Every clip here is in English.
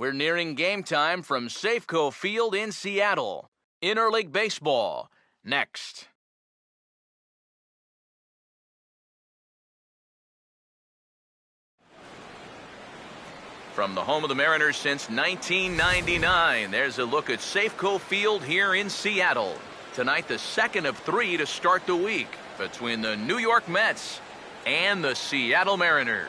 We're nearing game time from Safeco Field in Seattle. Interleague Baseball, next. From the home of the Mariners since 1999, there's a look at Safeco Field here in Seattle. Tonight, the second of three to start the week between the New York Mets and the Seattle Mariners.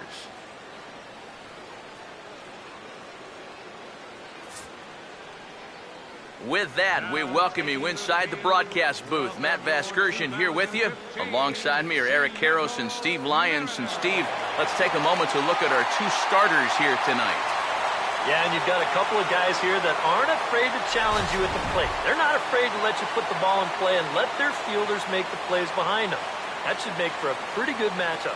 With that, we welcome you inside the broadcast booth. Matt Vasgersian here with you. Alongside me are Eric Karros and Steve Lyons. And Steve, let's take a moment to look at our two starters here tonight. Yeah, and you've got a couple of guys here that aren't afraid to challenge you at the plate. They're not afraid to let you put the ball in play and let their fielders make the plays behind them. That should make for a pretty good matchup.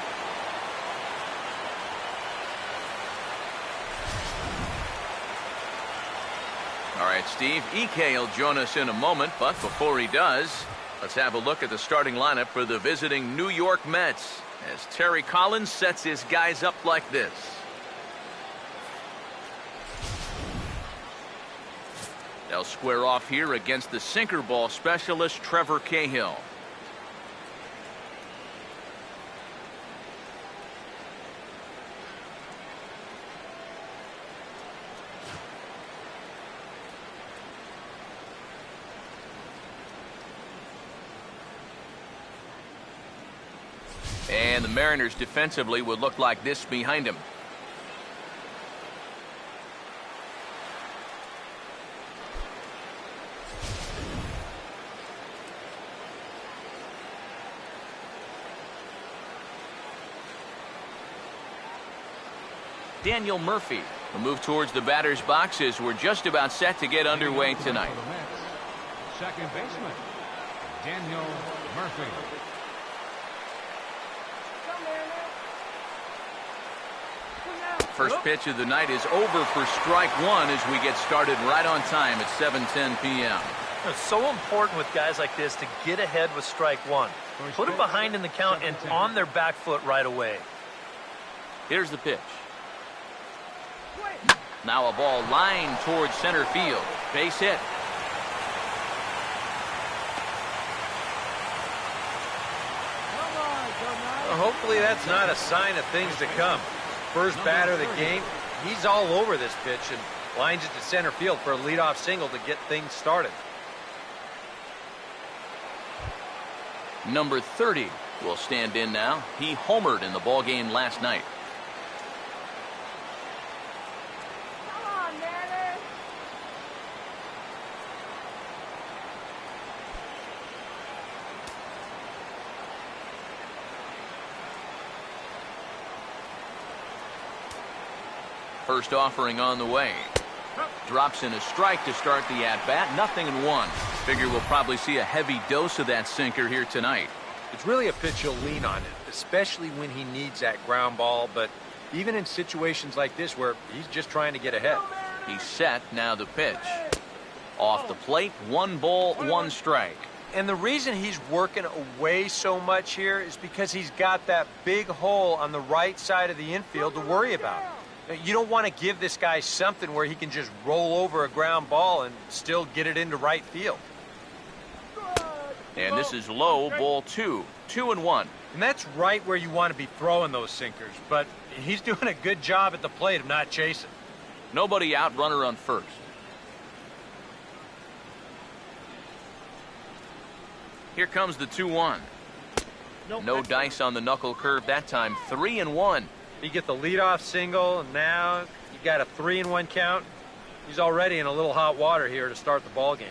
All right, Steve, EK will join us in a moment, but before he does, let's have a look at the starting lineup for the visiting New York Mets as Terry Collins sets his guys up like this. They'll square off here against the sinker ball specialist Trevor Cahill. And the Mariners defensively would look like this behind him. Daniel Murphy will move towards the batter's boxes. We're just about set to get underway tonight. Second baseman, Daniel Murphy. First pitch of the night is over for strike one as we get started right on time at 7:10 p.m. It's so important with guys like this to get ahead with strike one. Put them behind in the count and on their back foot right away. Here's the pitch. Now a ball lined towards center field. Base hit. Well, hopefully that's not a sign of things to come. First batter of the game, he's all over this pitch and lines it to center field for a leadoff single to get things started. Number 30 will stand in now. He homered in the ballgame last night. First offering on the way. Drops in a strike to start the at-bat. 0-1. Figure we'll probably see a heavy dose of that sinker here tonight. It's really a pitch you'll lean on it, especially when he needs that ground ball, but even in situations like this where he's just trying to get ahead. He's set, now the pitch. Off the plate, 1 ball, 1 strike. And the reason he's working away so much here is because he's got that big hole on the right side of the infield to worry about. You don't want to give this guy something where he can just roll over a ground ball and still get it into right field. And this is low, ball 2. 2-1. And that's right where you want to be throwing those sinkers, but he's doing a good job at the plate of not chasing. Nobody out, runner on first. Here comes the 2-1. No dice on the knuckle curve that time. 3-1. You get the leadoff single, and now you got a 3-1 count. He's already in a little hot water here to start the ball game.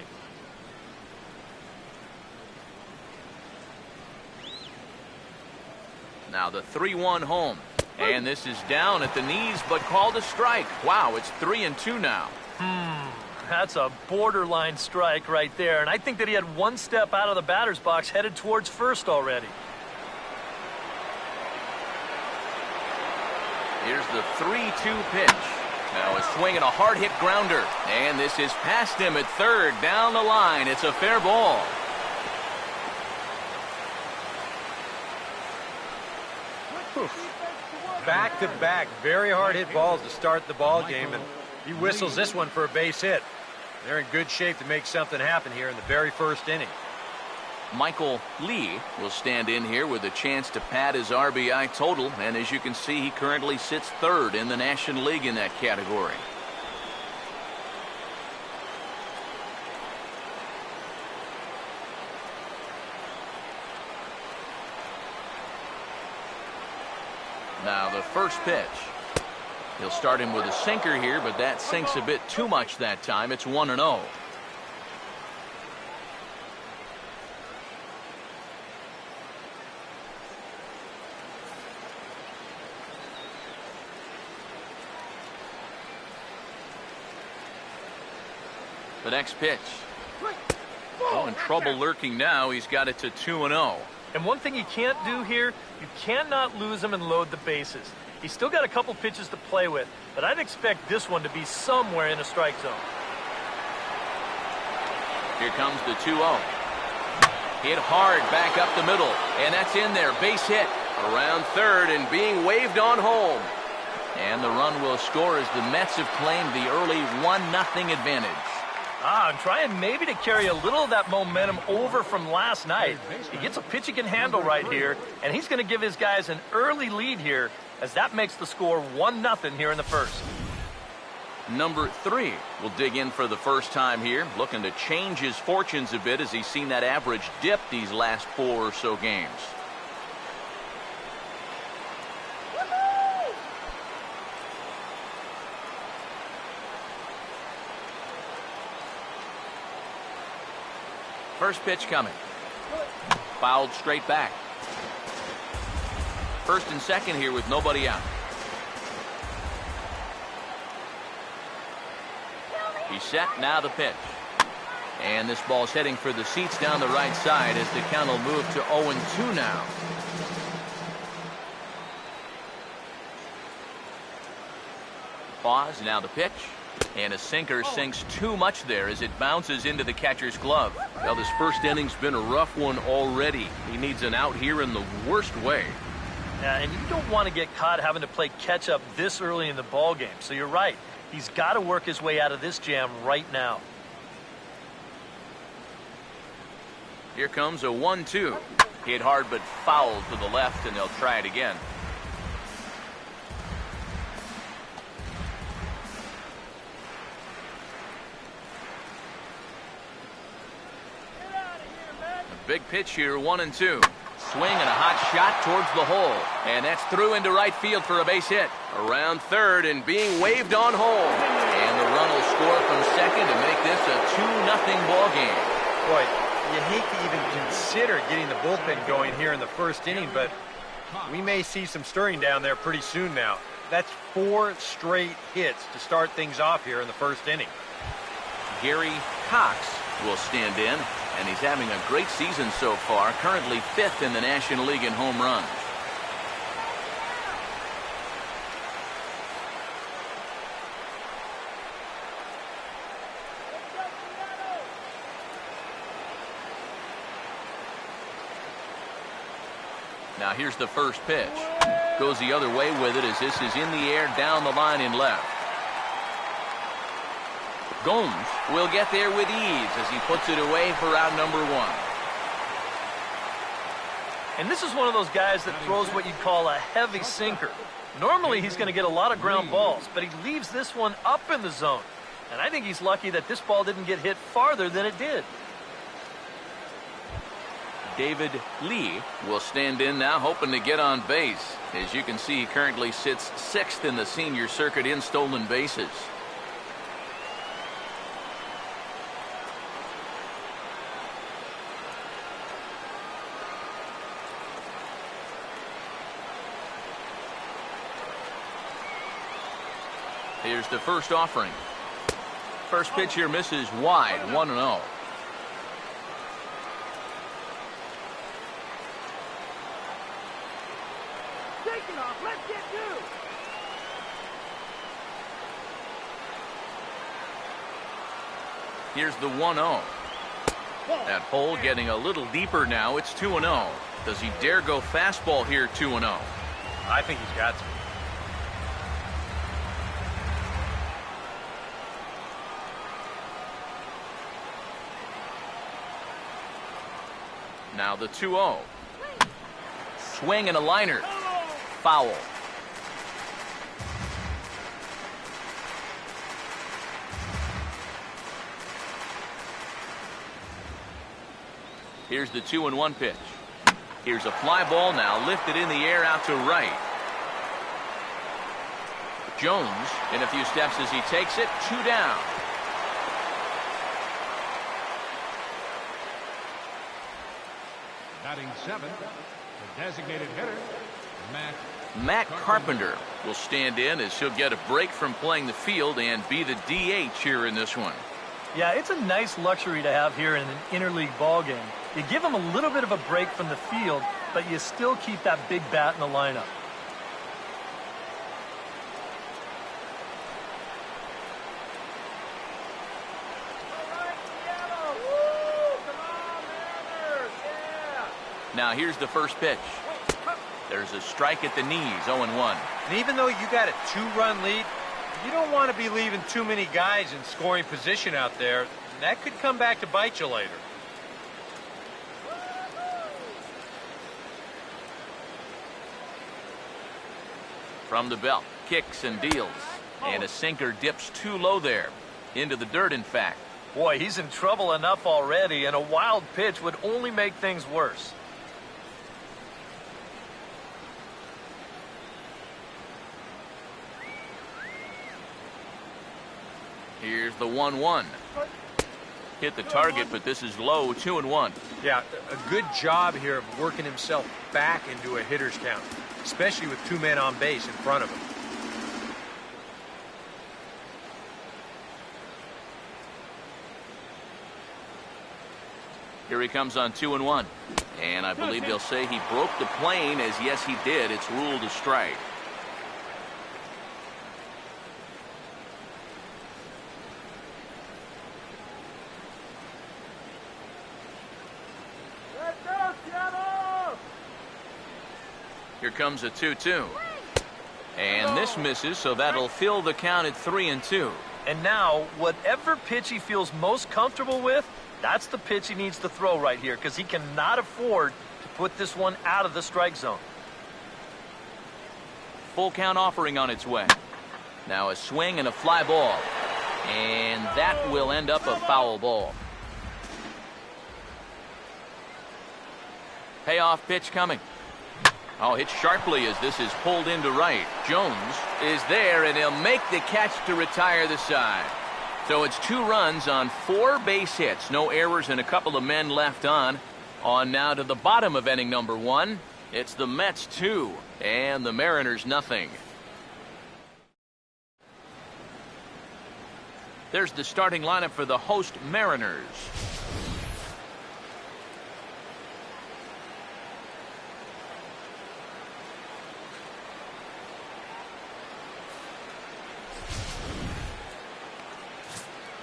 Now the 3-1 home. And this is down at the knees, but called a strike. Wow, it's 3-2 now. That's a borderline strike right there. And I think that he had one step out of the batter's box headed towards first already. Here's the 3-2 pitch. Now a swing and a hard hit grounder. And this is past him at third. Down the line. It's a fair ball. Back-to-back, very hard hit balls to start the ball game, and He whistles this one for a base hit. They're in good shape to make something happen here in the very first inning. Michael Lee will stand in here with a chance to pad his RBI total, and as you can see, he currently sits third in the National League in that category. Now the first pitch. He'll start him with a sinker here, but that sinks a bit too much that time. It's 1-0. The next pitch. Oh, in trouble lurking now. He's got it to 2-0. And one thing you can't do here, you cannot lose him and load the bases. He's still got a couple pitches to play with, but I'd expect this one to be somewhere in a strike zone. Here comes the 2-0. Hit hard back up the middle, and that's in there. Base hit around third and being waved on home. And the run will score as the Mets have claimed the early 1-0 advantage. I'm trying maybe to carry a little of that momentum over from last night. He gets a pitch he can handle right here, and he's going to give his guys an early lead here, as that makes the score 1-0 here in the first. Number 3 will dig in for the first time here, looking to change his fortunes a bit as he's seen that average dip these last 4 or so games. First pitch coming. Fouled straight back. First and second here with nobody out. He's set, now the pitch. And this ball's heading for the seats down the right side as the count will move to 0-2 now. Pause, now the pitch. And a sinker sinks too much there as it bounces into the catcher's glove. Well, this first inning's been a rough one already. He needs an out here in the worst way. Yeah, and you don't want to get caught having to play catch up this early in the ball game. So you're right. He's got to work his way out of this jam right now. Here comes a 1-2. Hit hard but foul to the left, and they'll try it again. Big pitch here, 1-2. Swing and a hot shot towards the hole. And that's through into right field for a base hit. Around third and being waved on home. And the run will score from second to make this a 2-0 ball game. Boy, you hate to even consider getting the bullpen going here in the first inning, but we may see some stirring down there pretty soon now. That's 4 straight hits to start things off here in the first inning. Gary Cox will stand in, and he's having a great season so far, currently 5th in the National League in home runs. Now here's the first pitch. Goes the other way with it as this is in the air down the line in left. Gomes will get there with ease as he puts it away for out number 1. And this is one of those guys that throws what you'd call a heavy sinker. Normally he's going to get a lot of ground balls, but he leaves this one up in the zone. And I think he's lucky that this ball didn't get hit farther than it did. David Lee will stand in now, hoping to get on base. As you can see, he currently sits 6th in the senior circuit in stolen bases. Here's the first offering. First pitch here misses wide, 1-0. Take it off. Let's get two. Here's the 1-0. That hole getting a little deeper now. It's 2-0. Does he dare go fastball here, 2-0? I think he's got to. Now the 2-0. Swing and a liner. Foul. Here's the 2-1 pitch. Here's a fly ball now lifted in the air out to right. Jones in a few steps as he takes it. 2 down. Batting 7, the designated hitter, Matt Carpenter will stand in as he'll get a break from playing the field and be the DH here in this one. Yeah, it's a nice luxury to have here in an interleague ball game. You give him a little bit of a break from the field, but you still keep that big bat in the lineup. Now here's the first pitch. There's a strike at the knees, 0-1. And even though you got a 2-run lead, you don't want to be leaving too many guys in scoring position out there. That could come back to bite you later. From the belt, kicks and deals. And a sinker dips too low there. Into the dirt, in fact. Boy, he's in trouble enough already, and a wild pitch would only make things worse. Here's the 1-1. Hit the target, but this is low, 2-1. Yeah, a good job here of working himself back into a hitter's count, especially with 2 men on base in front of him. Here he comes on 2-1. And I believe they'll say he broke the plane, as yes he did. It's ruled a strike. Here comes a 2-2. And this misses, so that'll fill the count at 3-2. And now, whatever pitch he feels most comfortable with, that's the pitch he needs to throw right here, because he cannot afford to put this one out of the strike zone. Full count offering on its way. Now a swing and a fly ball. And that will end up a foul ball. Payoff pitch coming. Oh, hit sharply as this is pulled into right. Jones is there, and he'll make the catch to retire the side. So it's 2 runs on 4 base hits. No errors and a couple of men left on. On now to the bottom of inning number 1. It's the Mets 2 and the Mariners nothing. There's the starting lineup for the host Mariners.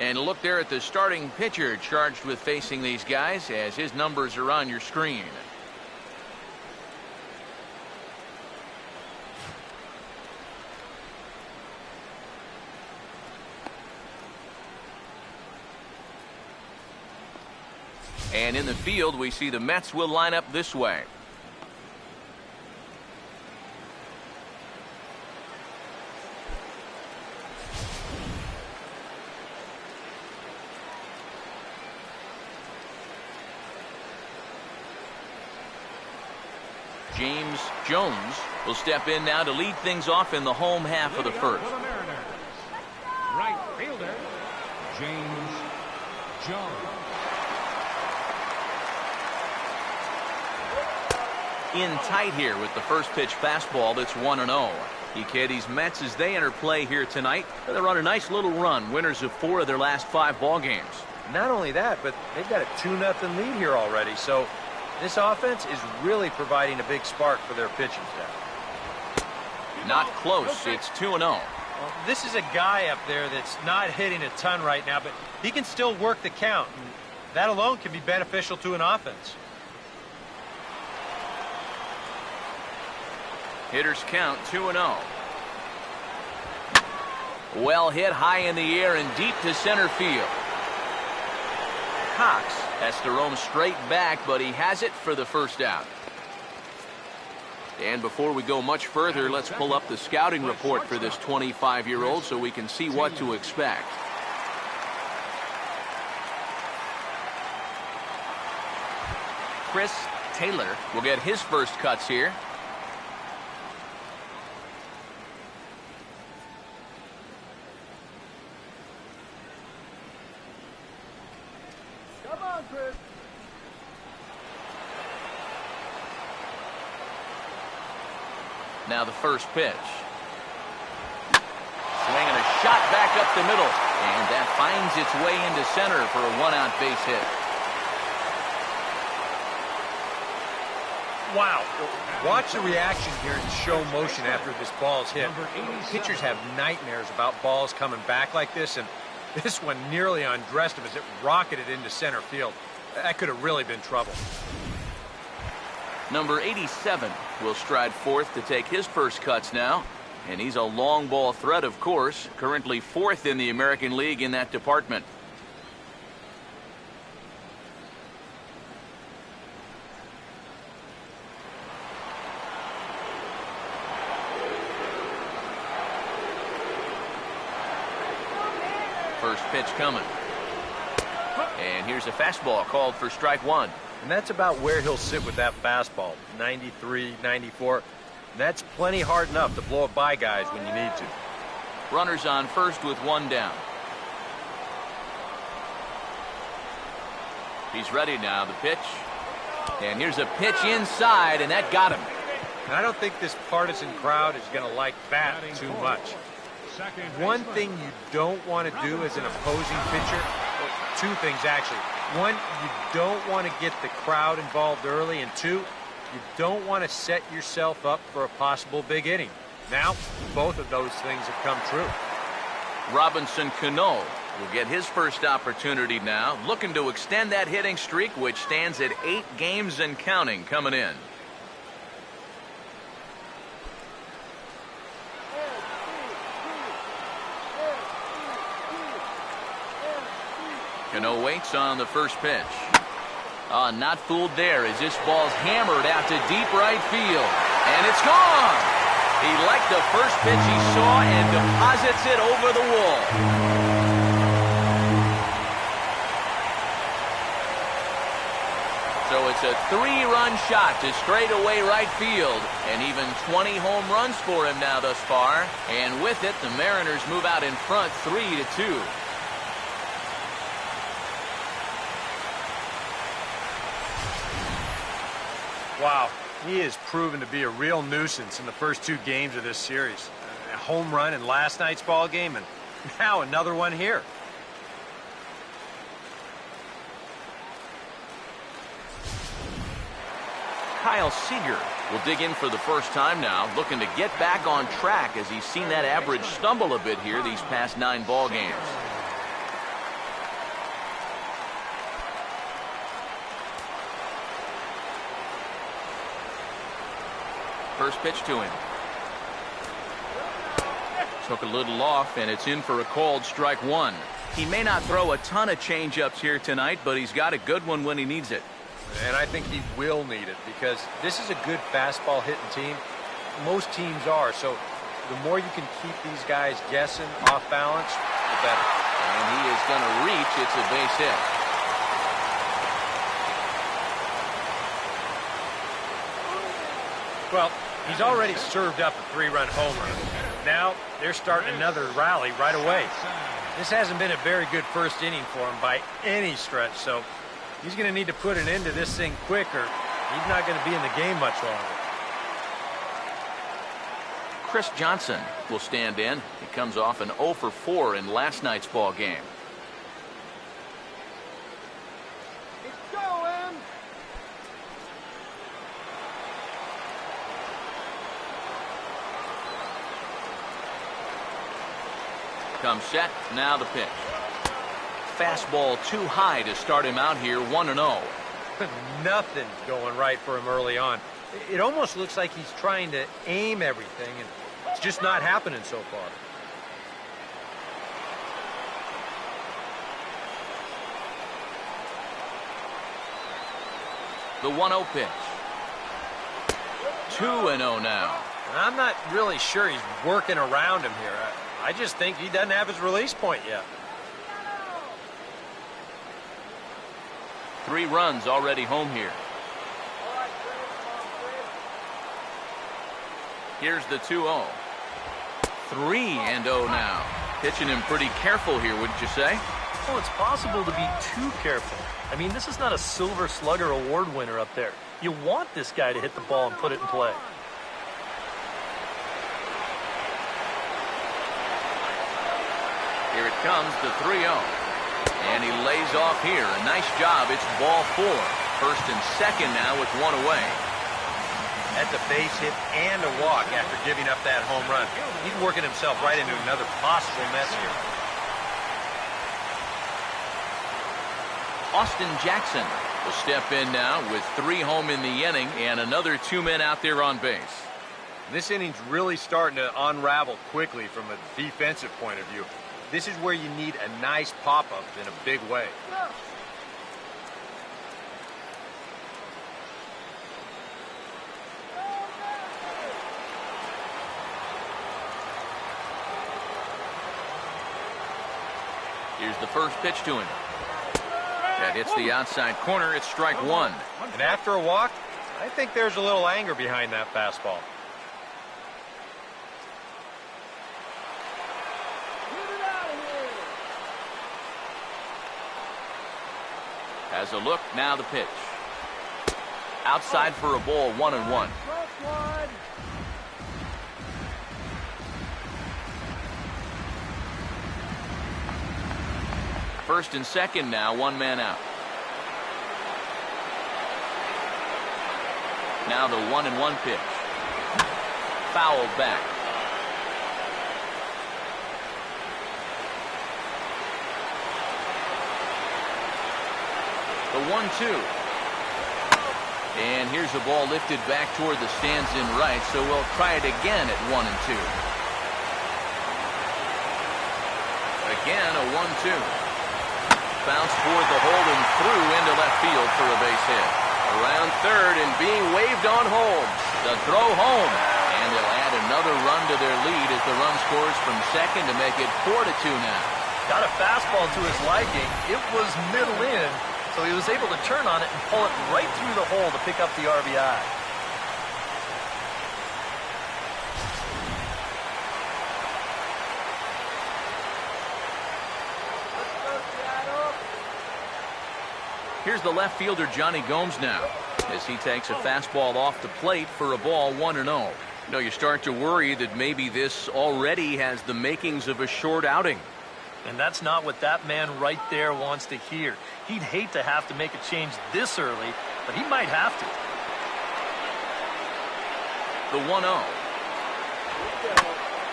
And look there at the starting pitcher charged with facing these guys, as his numbers are on your screen. And in the field, we see the Mets will line up this way. James Jones will step in now to lead things off in the home half of the first. For the Mariners, right fielder, James Jones. In tight here with the first pitch fastball that's 1-0. These Mets, as they enter play here tonight, they're on a nice little run, winners of 4 of their last 5 ball games. Not only that, but they've got a 2-0 lead here already, so this offense is really providing a big spark for their pitching staff. Not close. It's 2-0. Well, this is a guy up there that's not hitting a ton right now, but he can still work the count, and that alone can be beneficial to an offense. Hitters count 2-0. Well hit high in the air and deep to center field. Cox. Has to roam straight back, but he has it for the first out. And before we go much further, let's pull up the scouting report for this 25-year-old so we can see what to expect. Chris Taylor will get his first cuts here. Come on, Chris. Now the first pitch. Swinging a shot back up the middle. And that finds its way into center for a one-out base hit. Wow. Watch the reaction here in slow motion after this ball's hit. Pitchers have nightmares about balls coming back like this, and this one nearly undressed him as it rocketed into center field. That could have really been trouble. Number 87 will stride fourth to take his first cuts now. And he's a long ball threat, of course, currently fourth in the American League in that department. First pitch coming. And here's a fastball called for strike one. And that's about where he'll sit with that fastball, 93, 94. That's plenty hard enough to blow it by guys when you need to. Runners on first with one down. He's ready now, the pitch. And here's a pitch inside, and that got him. And I don't think this partisan crowd is going to like that too much. One thing you don't want to do as an opposing pitcher, well, two things actually. One, you don't want to get the crowd involved early, and two, you don't want to set yourself up for a possible big inning. Now, both of those things have come true. Robinson Cano will get his first opportunity now, looking to extend that hitting streak, which stands at 8 games and counting coming in. Cano waits on the first pitch. Not fooled there as this ball's hammered out to deep right field. And it's gone! He liked the first pitch he saw and deposits it over the wall. So it's a 3-run shot to straightaway right field. And even 20 home runs for him now thus far. And with it, the Mariners move out in front 3-2. Wow, he has proven to be a real nuisance in the first 2 games of this series. A home run in last night's ball game, and now another one here. Kyle Seager will dig in for the first time now, looking to get back on track as he's seen that average stumble a bit here these past 9 ball games. First pitch to him. Took a little off, and it's in for a called strike one. He may not throw a ton of changeups here tonight, but he's got a good one when he needs it. And I think he will need it because this is a good fastball hitting team. Most teams are, so the more you can keep these guys guessing off balance, the better. And he is going to reach. It's a base hit. Well, he's already served up a 3-run home run. Now they're starting another rally right away. This hasn't been a very good first inning for him by any stretch, so he's going to need to put an end to this thing quicker. He's not going to be in the game much longer. Chris Johnson will stand in. He comes off an 0 for 4 in last night's ball game. It's going. Comes set, now the pitch. Fastball too high to start him out here, 1-0. Nothing's going right for him early on. It almost looks like he's trying to aim everything, and it's just not happening so far. The 1-0 pitch. 2-0 now. I'm not really sure he's working around him here. I just think he doesn't have his release point yet. 3 runs already home here. Here's the 2-0. 3-0 now. Pitching him pretty careful here, wouldn't you say? Well, it's possible to be too careful. I mean, this is not a Silver Slugger award winner up there. You want this guy to hit the ball and put it in play. Here it comes, the 3-0. And he lays off here. A nice job. It's ball 4. First and second now with 1 away. That's a base hit and a walk after giving up that home run. He's working himself right into another possible mess here. Austin Jackson will step in now with 3 home in the inning and another 2 men out there on base. This inning's really starting to unravel quickly from a defensive point of view. This is where you need a nice pop-up in a big way. Here's the first pitch to him. That hits the outside corner. It's strike 1. And after a walk, I think there's a little anger behind that fastball. Has a look, now the pitch. Outside for a ball, 1-1. First and second now, 1 man out. Now the 1-1 pitch. Fouled back. The 1-2. And here's the ball lifted back toward the stands in right, so we'll try it again at 1-2. Again, a 1-2. Bounce toward the hole and through into left field for a base hit. Around third and being waved on home. The throw home. And they'll add another run to their lead as the run scores from second to make it 4-2 now. Got a fastball to his liking. It was middle in, so he was able to turn on it and pull it right through the hole to pick up the RBI. Here's the left fielder, Johnny Gomes, now, as he takes a fastball off the plate for a ball, 1-0. You know, you start to worry that maybe this already has the makings of a short outing. And that's not what that man right there wants to hear. He'd hate to have to make a change this early, but he might have to. The 1-0.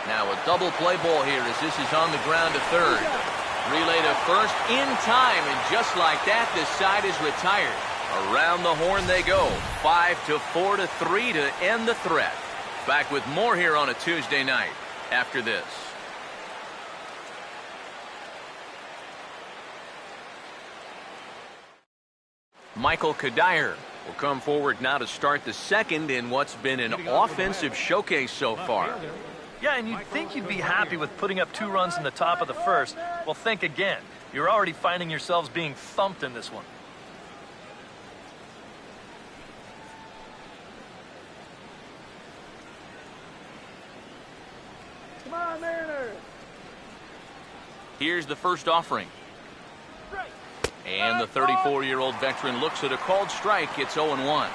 Now a double play ball here as this is on the ground to third. Relay to first in time, and just like that, this side is retired. Around the horn they go. 5-4-3 to end the threat. Back with more here on a Tuesday night after this. Michael Kadire will come forward now to start the second in what's been an offensive showcase so far. Yeah, and you'd think you'd be happy with putting up 2 runs in the top of the first. Well, think again. You're already finding yourselves being thumped in this one. Come on, Mariners. Here's the first offering. And the 34-year-old veteran looks at a called strike. It's 0-1.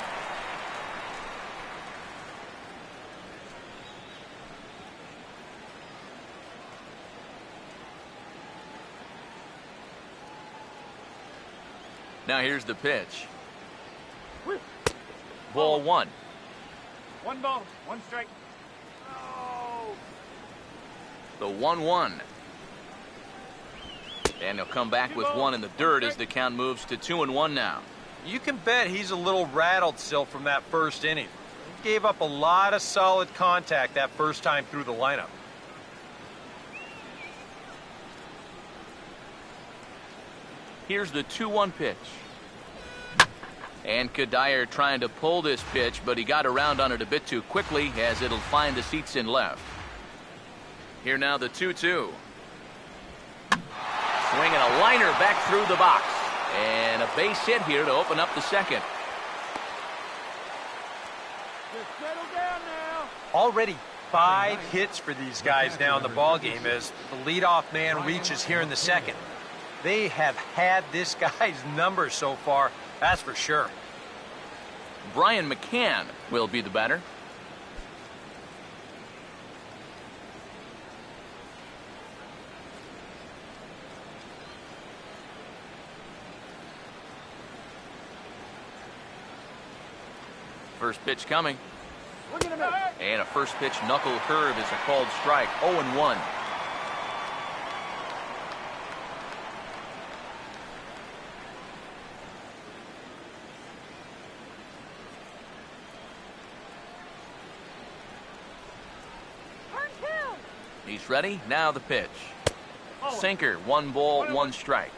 Now here's the pitch. Ball 1. 1 ball, 1 strike. Oh. The 1-1. And he'll come back with 1 in the dirt as the count moves to 2-1 now. You can bet he's a little rattled still from that first inning. He gave up a lot of solid contact that first time through the lineup. Here's the 2-1 pitch. And Kadire trying to pull this pitch, but he got around on it a bit too quickly as it'll find the seats in left. Here now the 2-2. Swinging a liner back through the box. And a base hit here to open up the second. Just settle down now. Already 5 hits for these guys now in the ball game as the leadoff man reaches here in the second. They have had this guy's number so far, that's for sure. Brian McCann will be the batter. First pitch coming. And a first pitch knuckle curve is a called strike. 0-1. He's ready. Now the pitch. Sinker. 1 ball, 1 strike.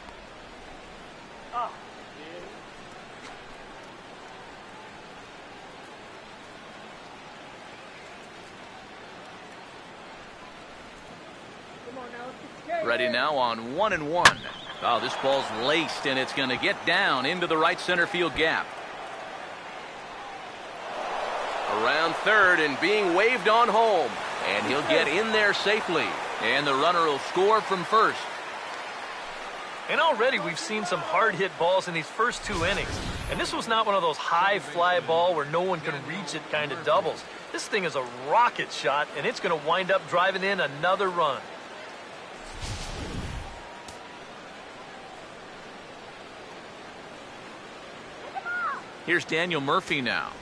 Ready now on 1-1. Oh, this ball's laced, and it's going to get down into the right center field gap. Around third and being waved on home. And he'll get in there safely. And the runner will score from first. And already we've seen some hard-hit balls in these first 2 innings. And this was not one of those high fly ball where no one can reach it kind of doubles. This thing is a rocket shot, and it's going to wind up driving in another run. Here's Daniel Murphy now.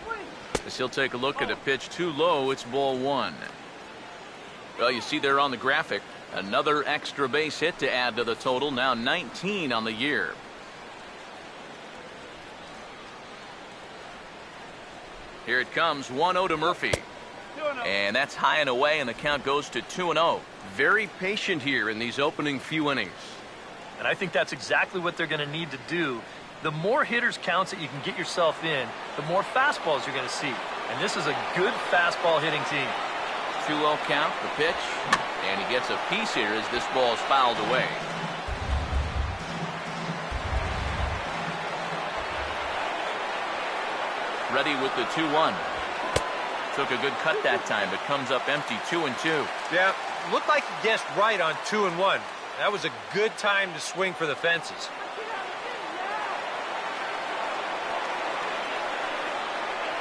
As he'll take a look at a pitch too low, it's ball 1. Well, you see there on the graphic, another extra base hit to add to the total, now 19 on the year. Here it comes, 1-0 to Murphy. And that's high and away, and the count goes to 2-0. Very patient here in these opening few innings. And I think that's exactly what they're going to need to do. The more hitters counts that you can get yourself in, the more fastballs you're going to see. And this is a good fastball hitting team. 2-0 count, the pitch, and he gets a piece here as this ball is fouled away. Ready with the 2-1. Took a good cut that time, but comes up empty. 2-2. Yeah, looked like he guessed right on 2-1. That was a good time to swing for the fences.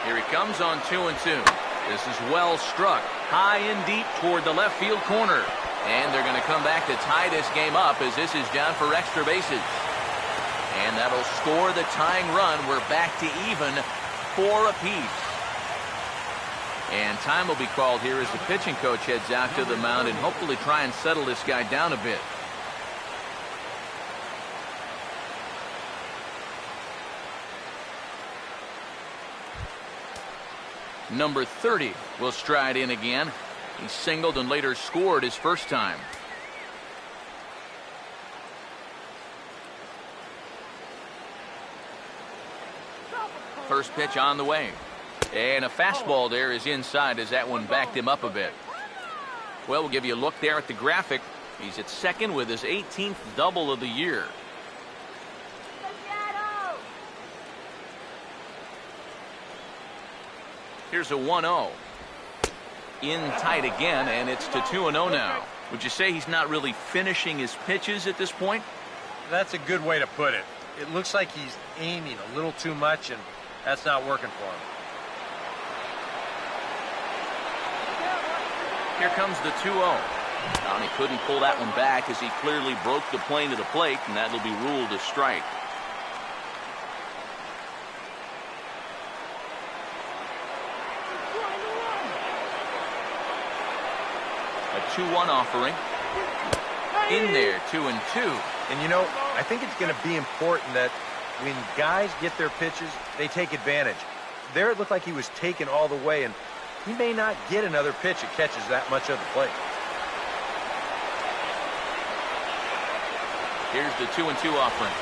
Here he comes on 2-2. This is well struck, high and deep toward the left field corner. And they're going to come back to tie this game up as this is down for extra bases. And that'll score the tying run. We're back to even, 4 apiece. And time will be called here as the pitching coach heads out to the mound and hopefully try and settle this guy down a bit. Number 30 will stride in again. He singled and later scored his first time. First pitch on the way. And a fastball there is inside as that one backed him up a bit. Well, we'll give you a look there at the graphic. He's at second with his 18th double of the year. Here's a 1-0. In tight again, and it's to 2-0 now. Would you say he's not really finishing his pitches at this point? That's a good way to put it. It looks like he's aiming a little too much, and that's not working for him. Here comes the 2-0. And he couldn't pull that one back as he clearly broke the plane to the plate, and that'll be ruled a strike. A 2-1 offering. In there, 2-2. And you know, I think it's going to be important that when guys get their pitches, they take advantage. There it looked like he was taken all the way, and he may not get another pitch that catches that much of the plate. Here's the 2-2 offering.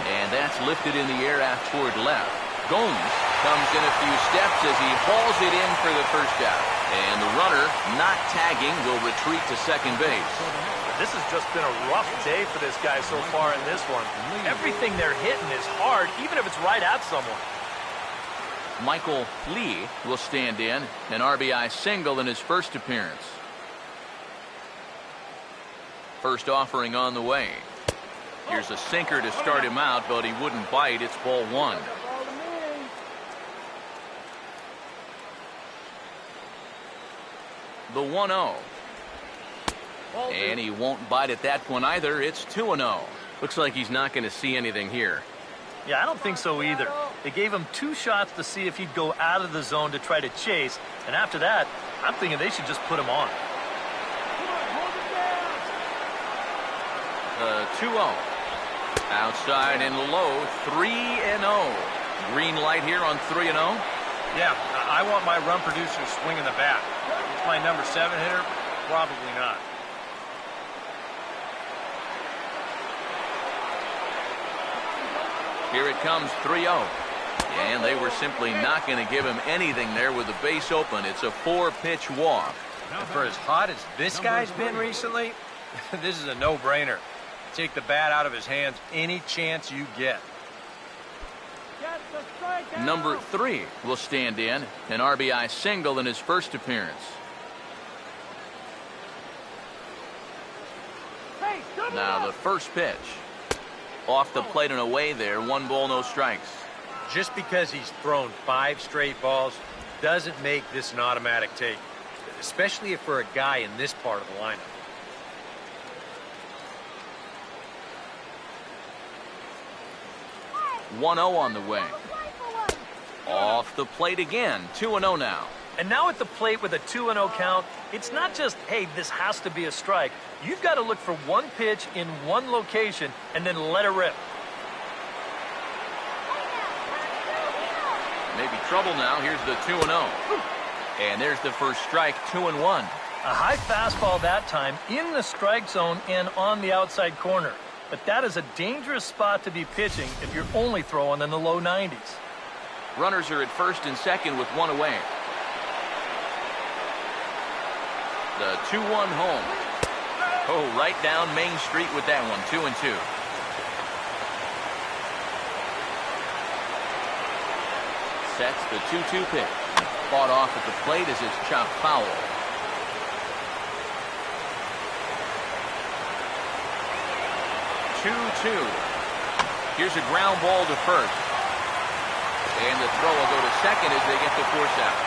And that's lifted in the air out toward left. Gomes comes in a few steps as he hauls it in for the first out. And the runner, not tagging, will retreat to second base. This has just been a rough day for this guy so far in this one. Everything they're hitting is hard, even if it's right at someone. Michael Lee will stand in, an RBI single in his first appearance. First offering on the way. Here's a sinker to start him out, but he wouldn't bite. It's ball one. The 1-0. And he won't bite at that one either. It's 2-0. Looks like he's not going to see anything here. Yeah, I don't think so either. They gave him 2 shots to see if he'd go out of the zone to try to chase. And after that, I'm thinking they should just put him on. 2-0. Outside and low, 3-0. Green light here on 3-0. Yeah, I want my run producer swinging the bat. It's my number 7 hitter? Probably not. Here it comes, 3-0. And they were simply not going to give him anything there with the base open. It's a 4-pitch walk. And for as hot as this guy's been recently, this is a no-brainer. Take the bat out of his hands any chance you get. Number 3 will stand in, an RBI single in his first appearance. Now the first pitch. Off the plate and away there, 1 ball, no strikes. Just because he's thrown 5 straight balls doesn't make this an automatic take, especially if for a guy in this part of the lineup. One 1-0 on the way. Off the plate again, 2-0 now. And now at the plate with a 2-0 count, it's not just, hey, this has to be a strike. You've got to look for 1 pitch in 1 location and then let it rip. Maybe trouble now. Here's the 2-0. And there's the first strike, 2-1. A high fastball that time in the strike zone and on the outside corner. But that is a dangerous spot to be pitching if you're only throwing in the low 90s. Runners are at first and second with 1 away. The 2-1 home. Oh, right down Main Street with that one, 2-2. Sets the 2-2 pitch. Fought off at the plate as it's chopped foul. Here's a ground ball to first. And the throw will go to second as they get the force out.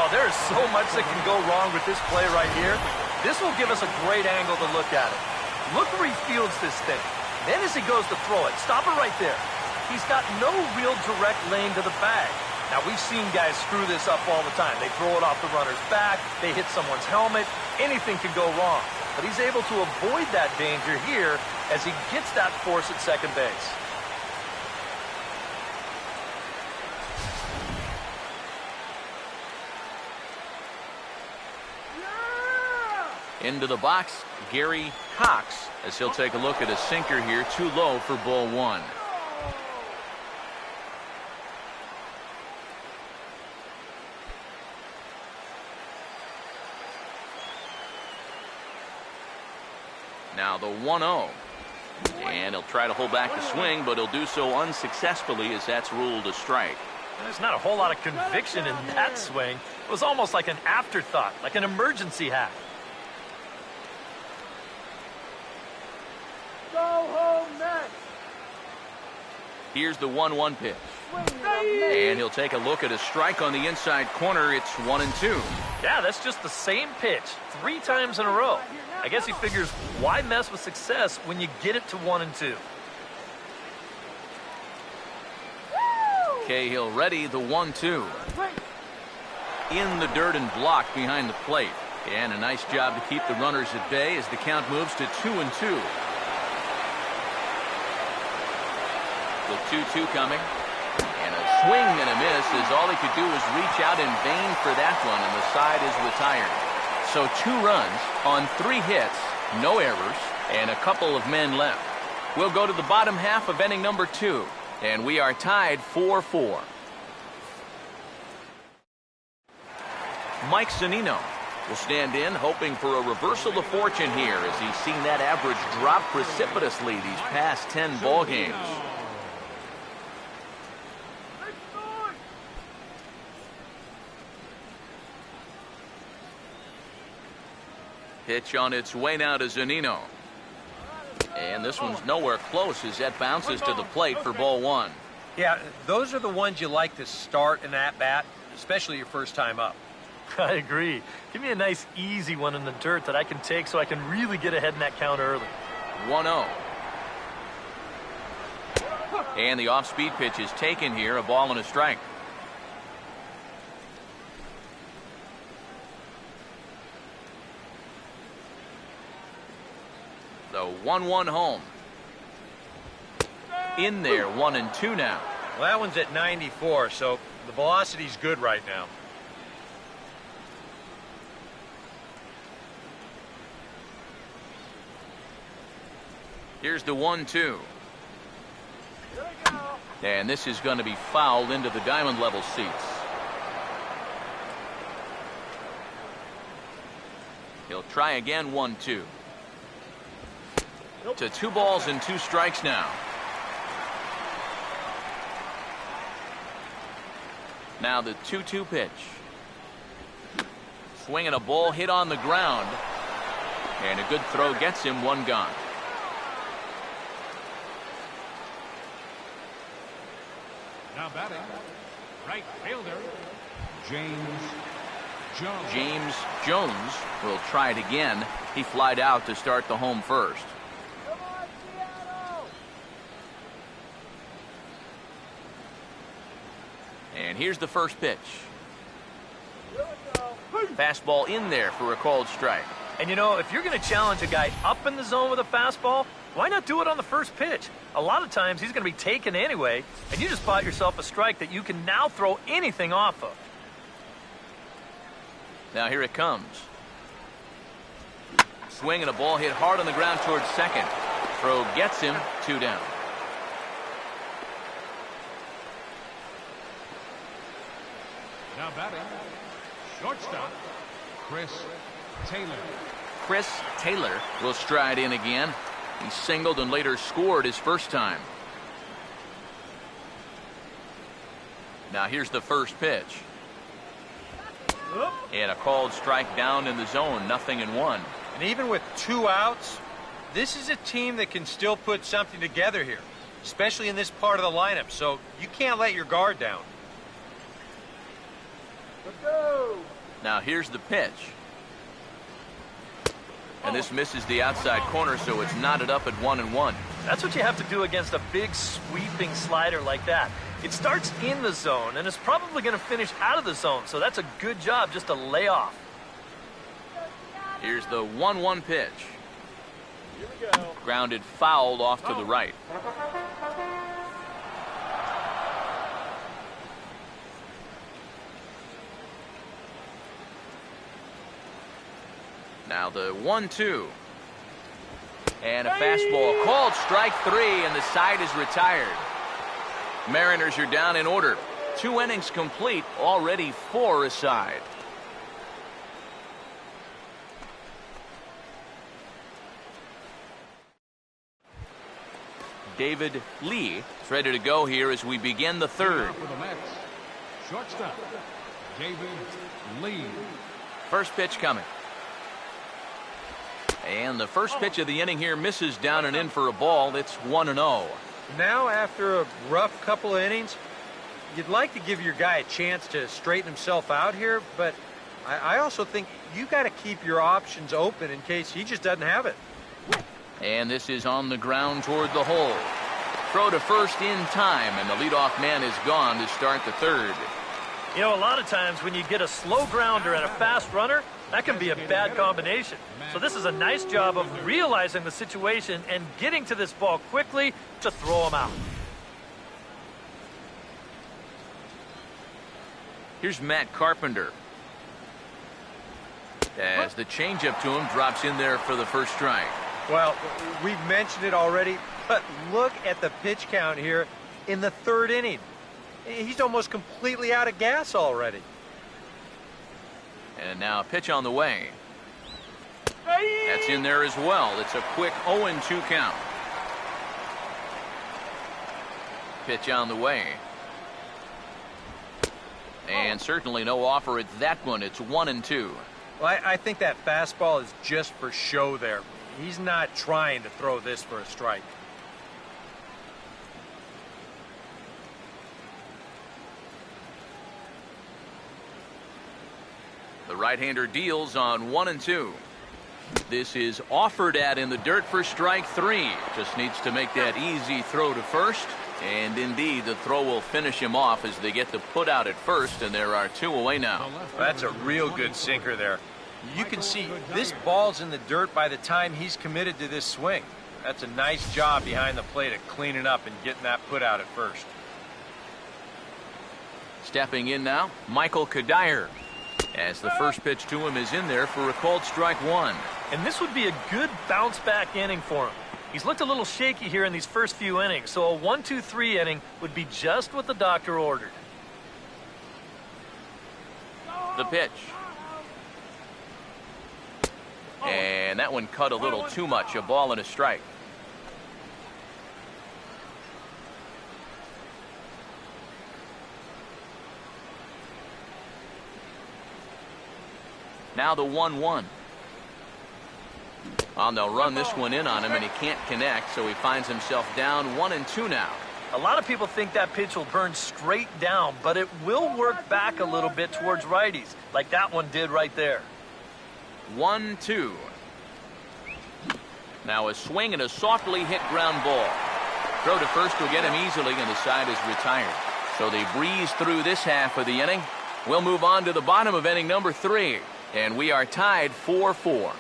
Oh, there is so much that can go wrong with this play right here. This will give us a great angle to look at it. Look where he fields this thing. Then as he goes to throw it, stop it right there. He's got no real direct lane to the bag. Now, we've seen guys screw this up all the time. They throw it off the runner's back. They hit someone's helmet. Anything can go wrong. But he's able to avoid that danger here as he gets that force at second base. Into the box, Gary Cox, as he'll take a look at a sinker here, too low for ball 1. Now the 1-0. And he'll try to hold back the swing, but he'll do so unsuccessfully as that's ruled a strike. There's not a whole lot of conviction in that swing. It was almost like an afterthought, like an emergency hack. Go home next. Here's the 1-1 pitch. And he'll take a look at a strike on the inside corner. It's 1-2. Yeah, that's just the same pitch 3 times in a row. I guess he figures, why mess with success when you get it to 1-2? Cahill ready, the 1-2. In the dirt and blocked behind the plate. And a nice job to keep the runners at bay as the count moves to 2-2. The 2-2 coming. And a swing and a miss as all he could do was reach out in vain for that one, and the side is retired. So 2 runs on 3 hits, no errors, And a couple of men left. We'll go to the bottom half of inning number 2. And we are tied 4-4. Mike Zunino will stand in, hoping for a reversal of fortune here as he's seen that average drop precipitously these past 10 ball games. Pitch on its way now to Zunino. And this one's nowhere close as that bounces to the plate for ball 1. Yeah, those are the ones you like to start an at-bat, especially your first time up. I agree. Give me a nice, easy one in the dirt that I can take so I can really get ahead in that count early. 1-0. And the off-speed pitch is taken here, a ball and a strike. The 1-1 home. In there, 1-2 now. Well, that one's at 94, so the velocity's good right now. Here's the 1-2. And this is going to be fouled into the diamond level seats. He'll try again, 1-2. To 2 balls and 2 strikes now. Now the 2-2 pitch. Swinging a ball hit on the ground. And a good throw gets him, 1 gone. Now batting, right fielder, James Jones. James Jones will try it again. He flied out to start the home first. Come on, Seattle! And here's the first pitch. Here we go. Fastball in there for a called strike. And you know, if you're going to challenge a guy up in the zone with a fastball, why not do it on the first pitch? A lot of times he's going to be taken anyway, and you just bought yourself a strike that you can now throw anything off of. Now here it comes. Swing and a ball hit hard on the ground towards second. Throw gets him, 2 down. Now batting, shortstop, Chris Taylor. Chris Taylor will stride in again. He singled and later scored his first time. Now here's the first pitch. And a called strike down in the zone, 0-1. And even with 2 outs, this is a team that can still put something together here, especially in this part of the lineup, so you can't let your guard down. Let's go! Now here's the pitch. And this misses the outside corner, so it's knotted up at 1-1. That's what you have to do against a big sweeping slider like that. It starts in the zone, and it's probably going to finish out of the zone, so that's a good job just to lay off. Here's the 1-1 pitch. Here we go. Grounded fouled off to the right. Now the 1-2. And a fastball called strike 3, and the side is retired. Mariners are down in order. 2 innings complete, already 4 aside. David Lee is ready to go here as we begin the 3rd. For the Mets, shortstop, David Lee. First pitch coming. And the first pitch of the inning here misses down and in for a ball. It's 1-0. Now, after a rough couple of innings, you'd like to give your guy a chance to straighten himself out here, but I also think you got to keep your options open in case he just doesn't have it. And this is on the ground toward the hole. Throw to first in time, and the leadoff man is gone to start the 3rd. You know, a lot of times when you get a slow grounder and a fast runner, that can be a bad combination. So this is a nice job of realizing the situation and getting to this ball quickly to throw him out. Here's Matt Carpenter. As the changeup to him drops in there for the first strike. Well, we've mentioned it already, but look at the pitch count here in the third inning. He's almost completely out of gas already. And now a pitch on the way. That's in there as well. It's a quick 0-2 count. Pitch on the way. And certainly no offer at that one. It's 1-2. Well, I think that fastball is just for show there. He's not trying to throw this for a strike. The right-hander deals on 1-2. This is offered at in the dirt for strike 3. Just needs to make that easy throw to first. And indeed, the throw will finish him off as they get the put out at first, and there are 2 away now. That's a real good sinker there. You can see this ball's in the dirt by the time he's committed to this swing. That's a nice job behind the plate of cleaning up and getting that put out at first. Stepping in now, Michael Kadire. As the first pitch to him is in there for a called strike 1. And this would be a good bounce-back inning for him. He's looked a little shaky here in these first few innings, so a 1-2-3 inning would be just what the doctor ordered. The pitch. And that one cut a little too much, a ball and a strike. Now the 1-1. They'll run this one in on him, and he can't connect, so he finds himself down 1-2 now. A lot of people think that pitch will burn straight down, but it will work back a little bit towards righties, like that one did right there. 1-2. Now a swing and a softly hit ground ball. Throw to first will get him easily, and the side is retired. So they breeze through this half of the inning. We'll move on to the bottom of inning number 3, and we are tied 4-4.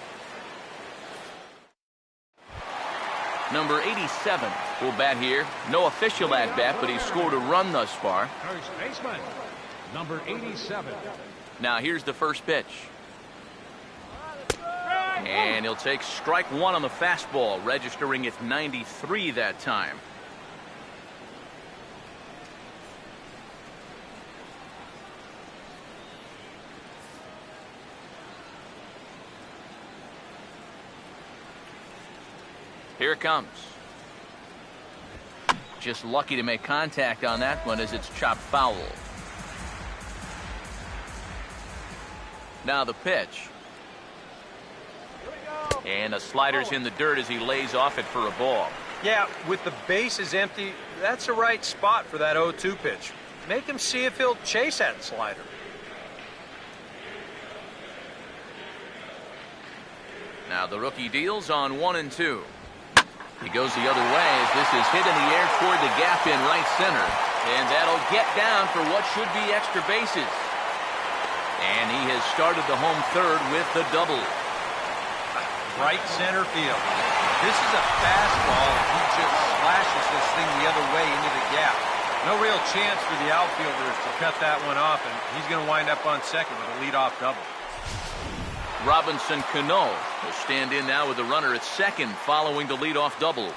Number 87 will bat here. No official at bat, but he's scored a run thus far. First baseman, number 87. Now here's the first pitch. And he'll take strike 1 on the fastball, registering at 93 that time. Here it comes. Just lucky to make contact on that one as it's chopped foul. Now the pitch. And the slider's in the dirt as he lays off it for a ball. Yeah, with the bases empty, that's the right spot for that 0-2 pitch. Make him see if he'll chase that slider. Now the rookie deals on 1-2. He goes the other way as this is hit in the air toward the gap in right center. And that'll get down for what should be extra bases. And he has started the home third with the double. Right center field. This is a fastball. He just slashes this thing the other way into the gap. No real chance for the outfielders to cut that one off, and he's going to wind up on second with a leadoff double. Robinson Cano will stand in now with the runner at second following the leadoff double.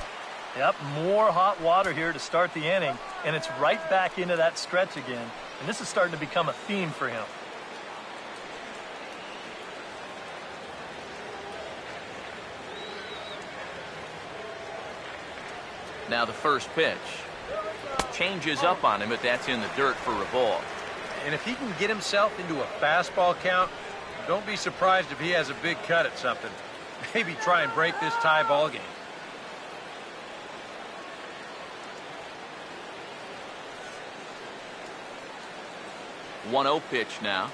Yep, more hot water here to start the inning, and it's right back into that stretch again. And this is starting to become a theme for him. Now the first pitch. Changes up on him, but that's in the dirt for a ball. And if he can get himself into a fastball count, don't be surprised if he has a big cut at something. Maybe try and break this tie ball game. One 1-0 pitch now.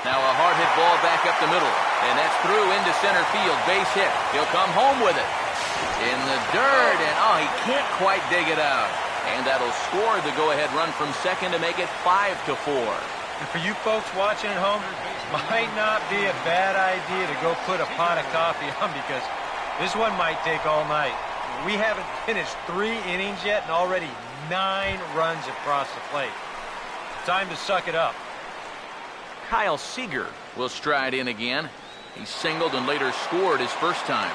Now a hard hit ball back up the middle, and that's through into center field. Base hit. He'll come home with it. In the dirt, and he can't quite dig it out. And that'll score the go-ahead run from second to make it 5-4. And for you folks watching at home, might not be a bad idea to go put a pot of coffee on, because this one might take all night. We haven't finished 3 innings yet, and already 9 runs across the plate. Time to suck it up. Kyle Seager will stride in again. He singled and later scored his first time.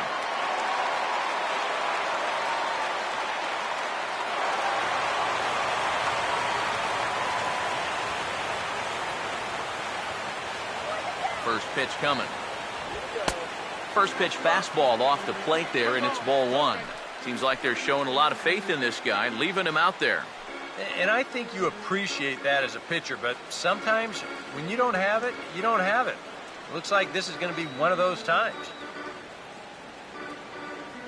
First pitch coming. First pitch fastball off the plate there, and it's ball one. Seems like they're showing a lot of faith in this guy, leaving him out there. And I think you appreciate that as a pitcher, but sometimes when you don't have it, you don't have it. Looks like this is going to be one of those times.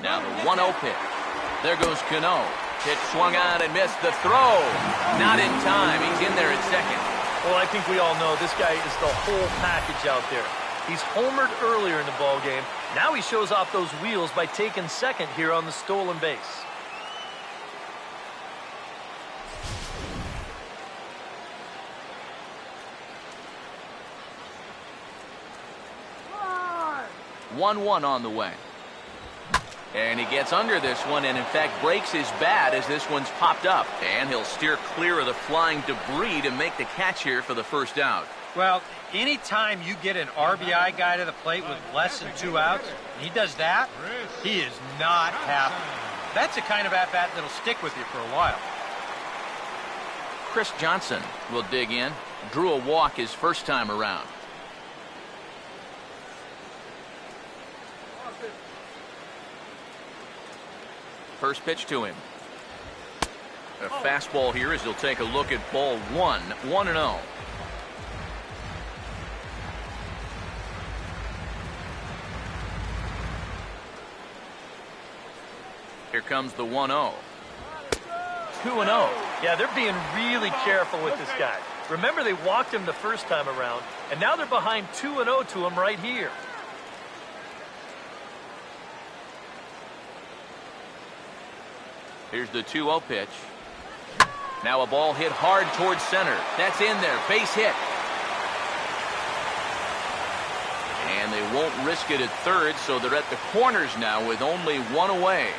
Now the 1-0 pitch. There goes Cano. Pitch swung on and missed. The throw. Not in time. He's in there at second. Well, I think we all know this guy is the whole package out there. He's homered earlier in the ball game. Now he shows off those wheels by taking second here on the stolen base. Run! 1-1 on the way. And he gets under this one and, in fact, breaks his bat as this one's popped up. And he'll steer clear of the flying debris to make the catch here for the first out. Well, anytime you get an RBI guy to the plate with less than 2 outs, and he does that, he is not happy. That's the kind of at-bat that'll stick with you for a while. Chris Johnson will dig in. Drew a walk his first time around. First pitch to him. A fastball here as he'll take a look at ball one. 1-0. Here comes the 1-0. 2-0. Yeah, they're being really careful with this guy. Remember, they walked him the first time around, and now they're behind 2-0 to him right here. Here's the 2-0 pitch. Now a ball hit hard towards center. That's in there. Base hit. And they won't risk it at third, so they're at the corners now with only one away.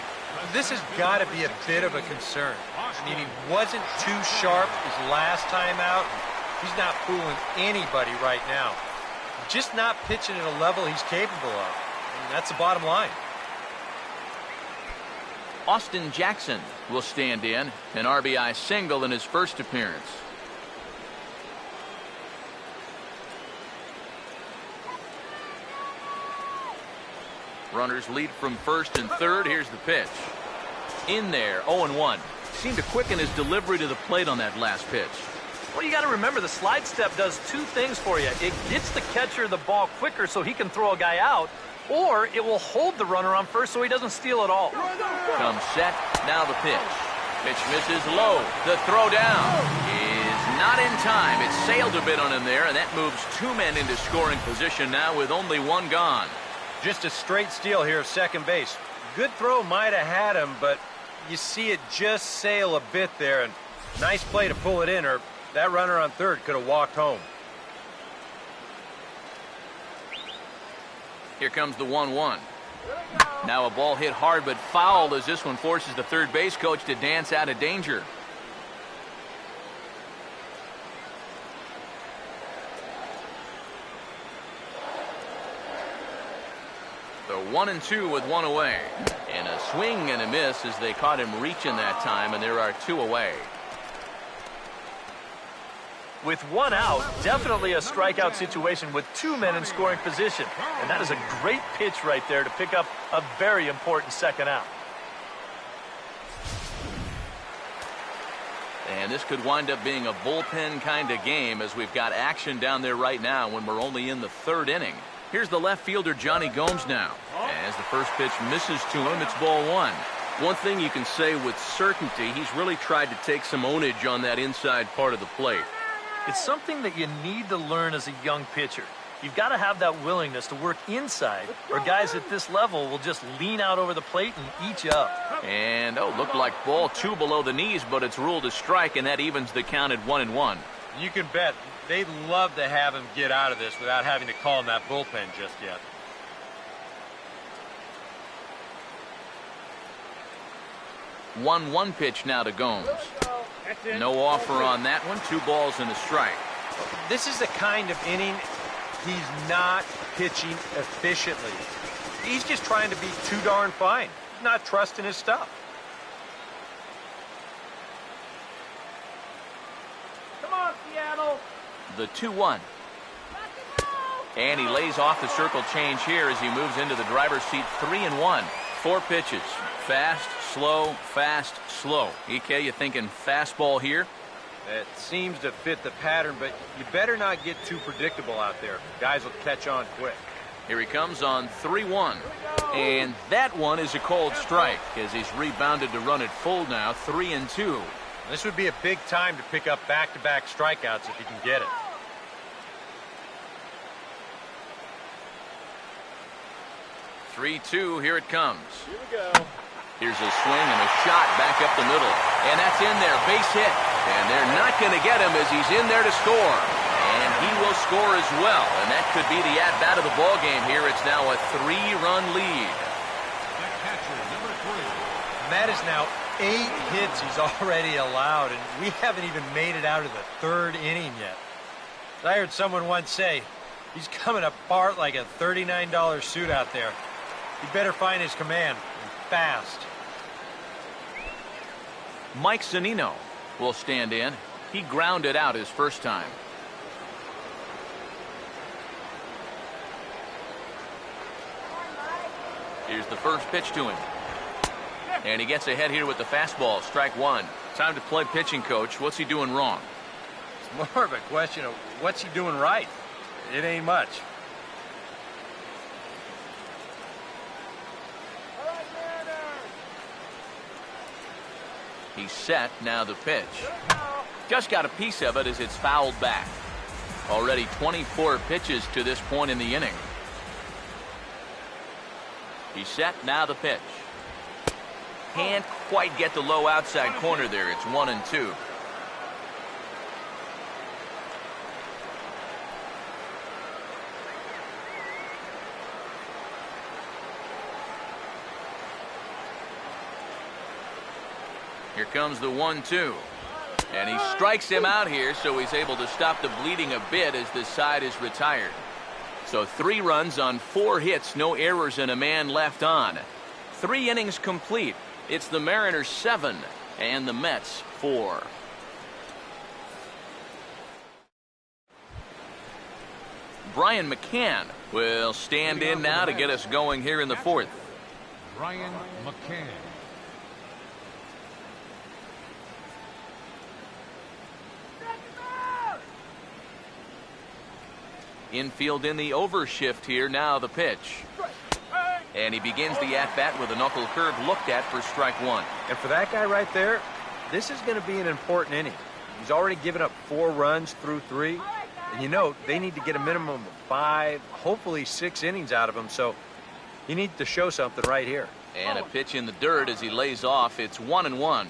This has got to be a bit of a concern. I mean, he wasn't too sharp his last time out. He's not fooling anybody right now. Just not pitching at a level he's capable of. And that's the bottom line. Austin Jackson will stand in, an RBI single in his first appearance. Runners lead from first and third. Here's the pitch. In there, 0-1. Seemed to quicken his delivery to the plate on that last pitch. Well, you got to remember the slide step does two things for you. It gets the catcher the ball quicker so he can throw a guy out, or it will hold the runner on first so he doesn't steal at all. Comes set. Now the pitch. Pitch misses low. The throw down is not in time. It sailed a bit on him there, and that moves two men into scoring position now with only one gone. Just a straight steal here of second base. Good throw might have had him, but you see it just sail a bit there, and nice play to pull it in, or that runner on third could have walked home. Here comes the 1-1. Now a ball hit hard but foul as this one forces the third base coach to dance out of danger. The 1-2 with one away. And a swing and a miss as they caught him reaching that time, and there are two away. With one out, definitely a strikeout situation with two men in scoring position. And that is a great pitch right there to pick up a very important second out. And this could wind up being a bullpen kind of game as we've got action down there right now when we're only in the third inning. Here's the left fielder, Johnny Gomes, now. As the first pitch misses to him, it's ball one. One thing you can say with certainty, he's really tried to take some ownage on that inside part of the plate. It's something that you need to learn as a young pitcher. You've got to have that willingness to work inside, or guys at this level will just lean out over the plate and eat you up. And, looked like ball two below the knees, but it's ruled a strike, and that evens the count at 1-1. You can bet they'd love to have him get out of this without having to call in that bullpen just yet. One pitch now to Gomes. No offer on that one. 2 balls and a strike. This is the kind of inning he's not pitching efficiently. He's just trying to be too darn fine. He's not trusting his stuff. Come on, Seattle. The 2-1. And he lays off the circle change here as he moves into the driver's seat. 3-1. 4 pitches. Fast, slow, fast, slow. EK, you thinking fastball here? It seems to fit the pattern, but you better not get too predictable out there. Guys will catch on quick. Here he comes on 3-1. And that one is a cold strike as he's rebounded to run it full now. 3-2. This would be a big time to pick up back-to-back strikeouts if you can get it. 3-2, here it comes. Here we go. Here's a swing and a shot back up the middle. And that's in there, base hit. And they're not going to get him as he's in there to score. And he will score as well. And that could be the at-bat of the ballgame here. It's now a 3-run lead. The catcher, number 3. That is now 8 hits he's already allowed, and we haven't even made it out of the 3rd inning yet. I heard someone once say, he's coming apart like a $39 suit out there. He better find his command, and fast. Mike Zunino will stand in. He grounded out his first time. Here's the first pitch to him. And he gets ahead here with the fastball. Strike 1. Time to play pitching, coach. What's he doing wrong? It's more of a question of what's he doing right. It ain't much. All right, Mariners. He's set. Now the pitch. Here we go. Just got a piece of it as it's fouled back. Already 24 pitches to this point in the inning. He's set. Now the pitch. Can't quite get the low outside corner there. It's 1-2. Here comes the 1-2. And he strikes him out here, so he's able to stop the bleeding a bit as this side is retired. So 3 runs on 4 hits, no errors, and a man left on. 3 innings complete. It's the Mariners 7 and the Mets 4. Brian McCann will stand in now to get us going here in the 4th. Brian McCann. Infield in the overshift here. Now the pitch. And he begins the at-bat with a knuckle curve looked at for strike 1. And for that guy right there, this is going to be an important inning. He's already given up 4 runs through 3. And you know, they need to get a minimum of 5, hopefully 6 innings out of him. So he needs to show something right here. And a pitch in the dirt as he lays off. It's 1-1.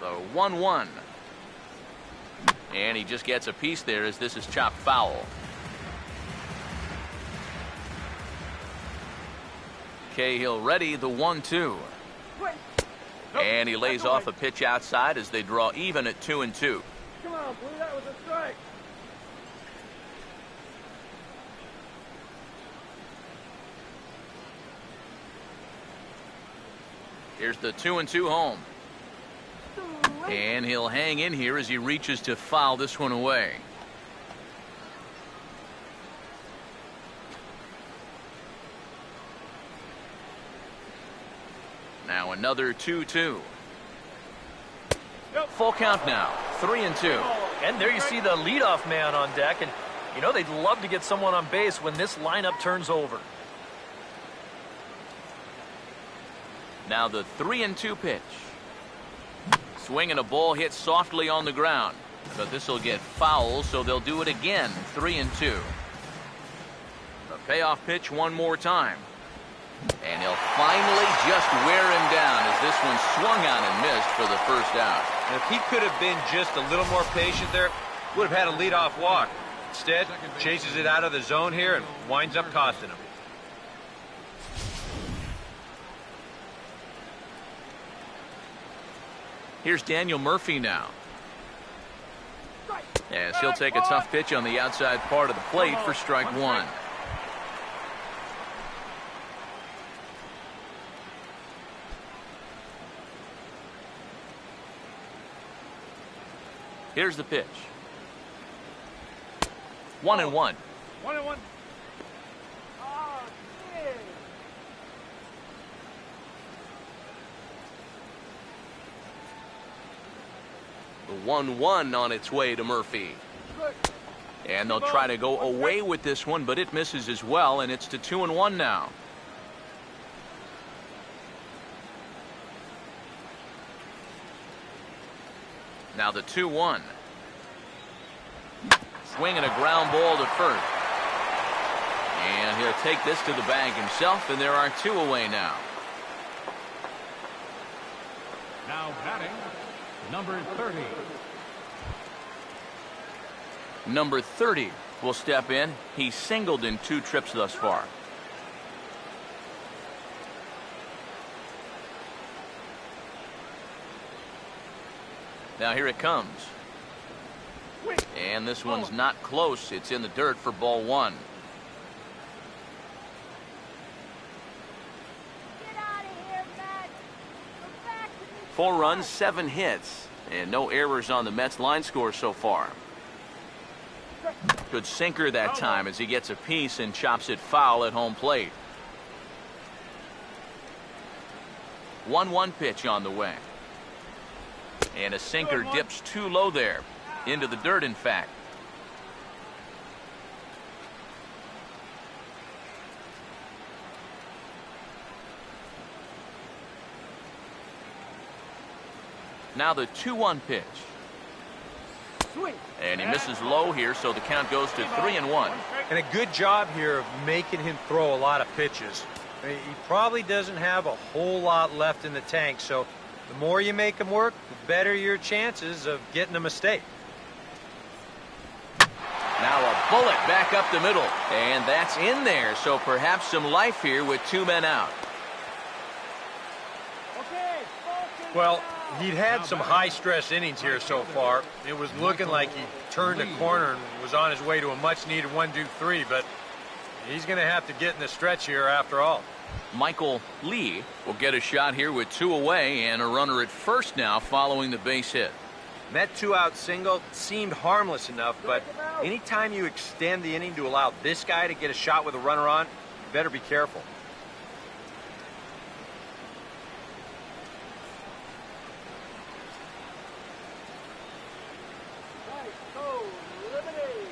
So 1-1. And he just gets a piece there as this is chopped foul. Cahill ready, the 1-2. And he lays off a pitch outside as they draw even at 2-2. Come on, Blue, that was a strike. Here's the 2-2 home. And he'll hang in here as he reaches to foul this one away. Now another 2-2. Full count now. 3-2. And there you see the leadoff man on deck. And, you know, they'd love to get someone on base when this lineup turns over. Now the 3-2 pitch. Swinging a ball hit softly on the ground. But this will get foul, so they'll do it again. 3-2. The payoff pitch one more time. And he'll finally just wear him down as this one swung on and missed for the first out. And if he could have been just a little more patient there, would have had a leadoff walk. Instead, chases it out of the zone here and winds up costing him. Here's Daniel Murphy now. As he'll take a tough pitch on the outside part of the plate for strike 1. Here's the pitch. 1-1. 1-1. Oh, shit. The 1-1 on its way to Murphy. And they'll try to go away with this one, but it misses as well, and it's to 2-1 now. Now the 2-1. Swinging a ground ball to first. And he'll take this to the bag himself, and there are 2 away now. Now batting, number 30. Number 30 will step in. He's singled in 2 trips thus far. Now here it comes. And this one's not close. It's in the dirt for ball 1. Get out of here, Matt. Go back to the 4 runs, 7 hits, and no errors on the Mets line score so far. Good sinker that time as he gets a piece and chops it foul at home plate. 1-1 pitch on the way. And a sinker dips too low there. Into the dirt, in fact. Now the 2-1 pitch. And he misses low here, so the count goes to 3-1. And a good job here of making him throw a lot of pitches. I mean, he probably doesn't have a whole lot left in the tank, so the more you make him work, the better your chances of getting a mistake. Now a bullet back up the middle, and that's in there, so perhaps some life here with 2 men out. Okay, focus Well, now. he'd had some high-stress innings here so far. It was looking like he turned a corner and was on his way to a much-needed 1-2-3, but he's going to have to get in the stretch here after all. Michael Lee will get a shot here with 2 away and a runner at first now following the base hit. That 2-out single seemed harmless enough, but anytime you extend the inning to allow this guy to get a shot with a runner on, you better be careful. Right, go, eliminate.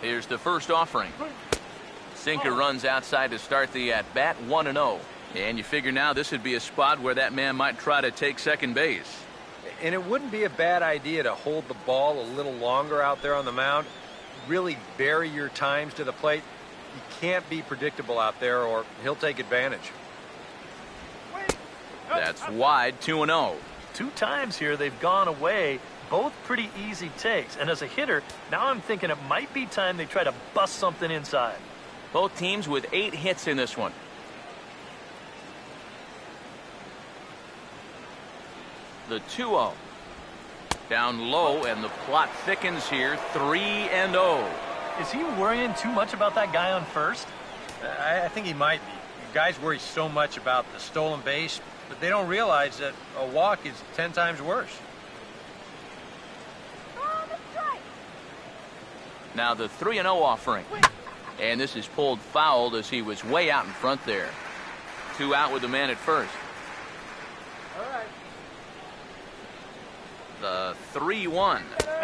Here's the first offering. Sinker runs outside to start the at-bat, 1-0. And you figure now this would be a spot where that man might try to take second base. And it wouldn't be a bad idea to hold the ball a little longer out there on the mound. Really vary your times to the plate. You can't be predictable out there or he'll take advantage. That's wide, 2-0. 2 times here they've gone away. Both pretty easy takes. And as a hitter, now I'm thinking it might be time they try to bust something inside. Both teams with 8 hits in this one. The 2-0. Down low, and the plot thickens here, 3-0. Is he worrying too much about that guy on first? I think he might be. Guys worry so much about the stolen base, but they don't realize that a walk is 10 times worse. On the strike. Now the 3-0 offering. And this is pulled foul as he was way out in front there. 2 out with the man at first. All right. The 3-1.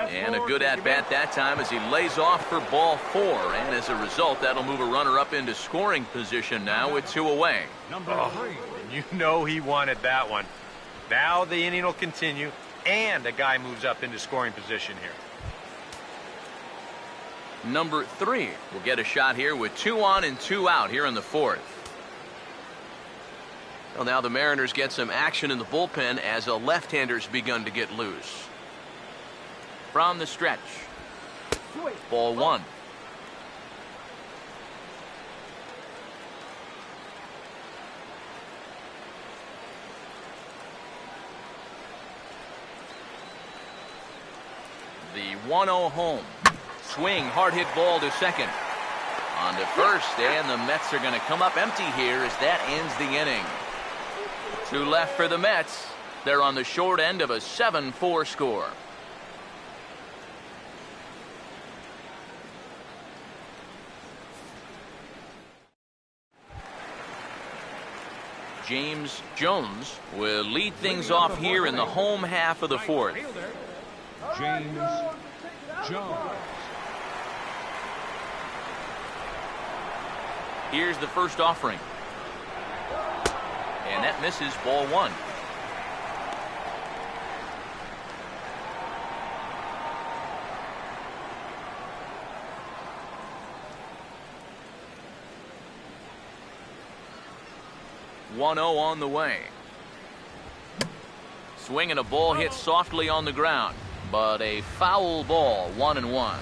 And a good at-bat that time as he lays off for ball 4. And as a result, that'll move a runner up into scoring position now with 2 away. Number 3. You know he wanted that one. Now the inning will continue, and a guy moves up into scoring position here. Number 3 will get a shot here with 2 on and 2 out here in the 4th. Well, now the Mariners get some action in the bullpen as a left-hander's begun to get loose. From the stretch. Ball 1. The 1-0 home. Swing, hard hit ball to second. On to first, and the Mets are going to come up empty here as that ends the inning. 2 left for the Mets. They're on the short end of a 7-4 score. James Jones will lead things off here in the home half of the fourth. James Jones. Here's the first offering. And that misses, ball one. (1-0) on the way. Swinging a ball hit softly on the ground, but a foul ball, 1-1.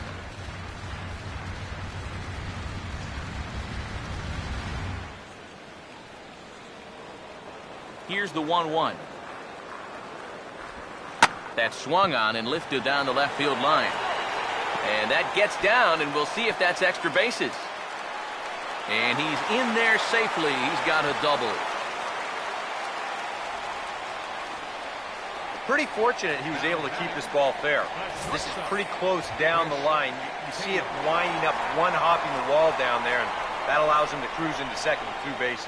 Here's the 1-1. That swung on and lifted down the left field line. And that gets down, and we'll see if that's extra bases. And he's in there safely. He's got a double. Pretty fortunate he was able to keep this ball fair. This is pretty close down the line. You see it winding up, one hopping the wall down there, and that allows him to cruise into second with 2 bases.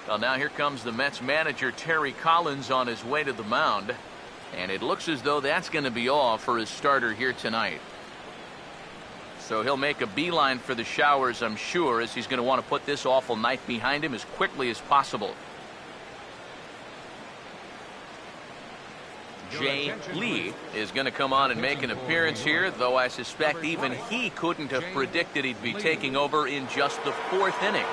Well, now here comes the Mets manager, Terry Collins, on his way to the mound. And it looks as though that's going to be all for his starter here tonight. So he'll make a beeline for the showers, I'm sure, as he's going to want to put this awful night behind him as quickly as possible. Jay Lee is going to come on and make an appearance here, though I suspect even he couldn't have predicted he'd be taking over in just the 4th inning.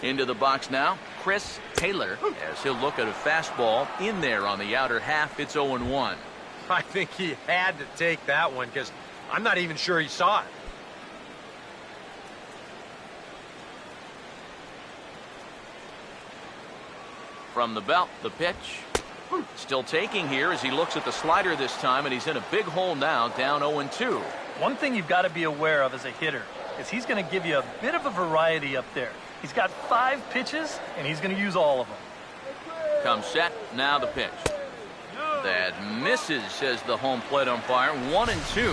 Into the box now, Chris Taylor, as he'll look at a fastball in there on the outer half. It's 0-1. I think he had to take that one because I'm not even sure he saw it. From the belt, the pitch. Still taking here as he looks at the slider this time, and he's in a big hole now, down 0-2. One thing you've got to be aware of as a hitter is he's going to give you a bit of a variety up there. He's got 5 pitches, and he's going to use all of them. Comes set, now the pitch. That misses, says the home plate umpire. 1-2.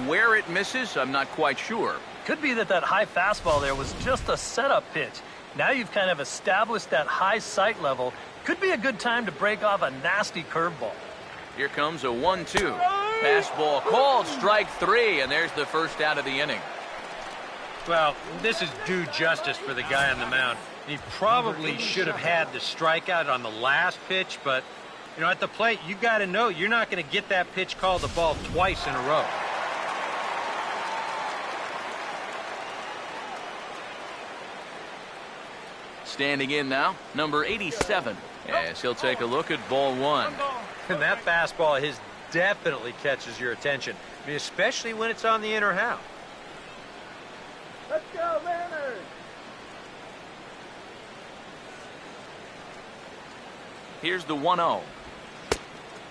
Where it misses, I'm not quite sure. Could be that high fastball there was just a setup pitch. Now you've kind of established that high sight level. Could be a good time to break off a nasty curveball. Here comes a 1-2. Fastball called, strike 3, and there's the first out of the inning. Well, this is due justice for the guy on the mound. He probably should have had the strikeout on the last pitch, but, you know, at the plate, you got to know you're not going to get that pitch called the ball twice in a row. Standing in now, number 87, as he'll take a look at ball 1. And that fastball of his definitely catches your attention, I mean, especially when it's on the inner half. Let's go, Mariners! Here's the 1-0.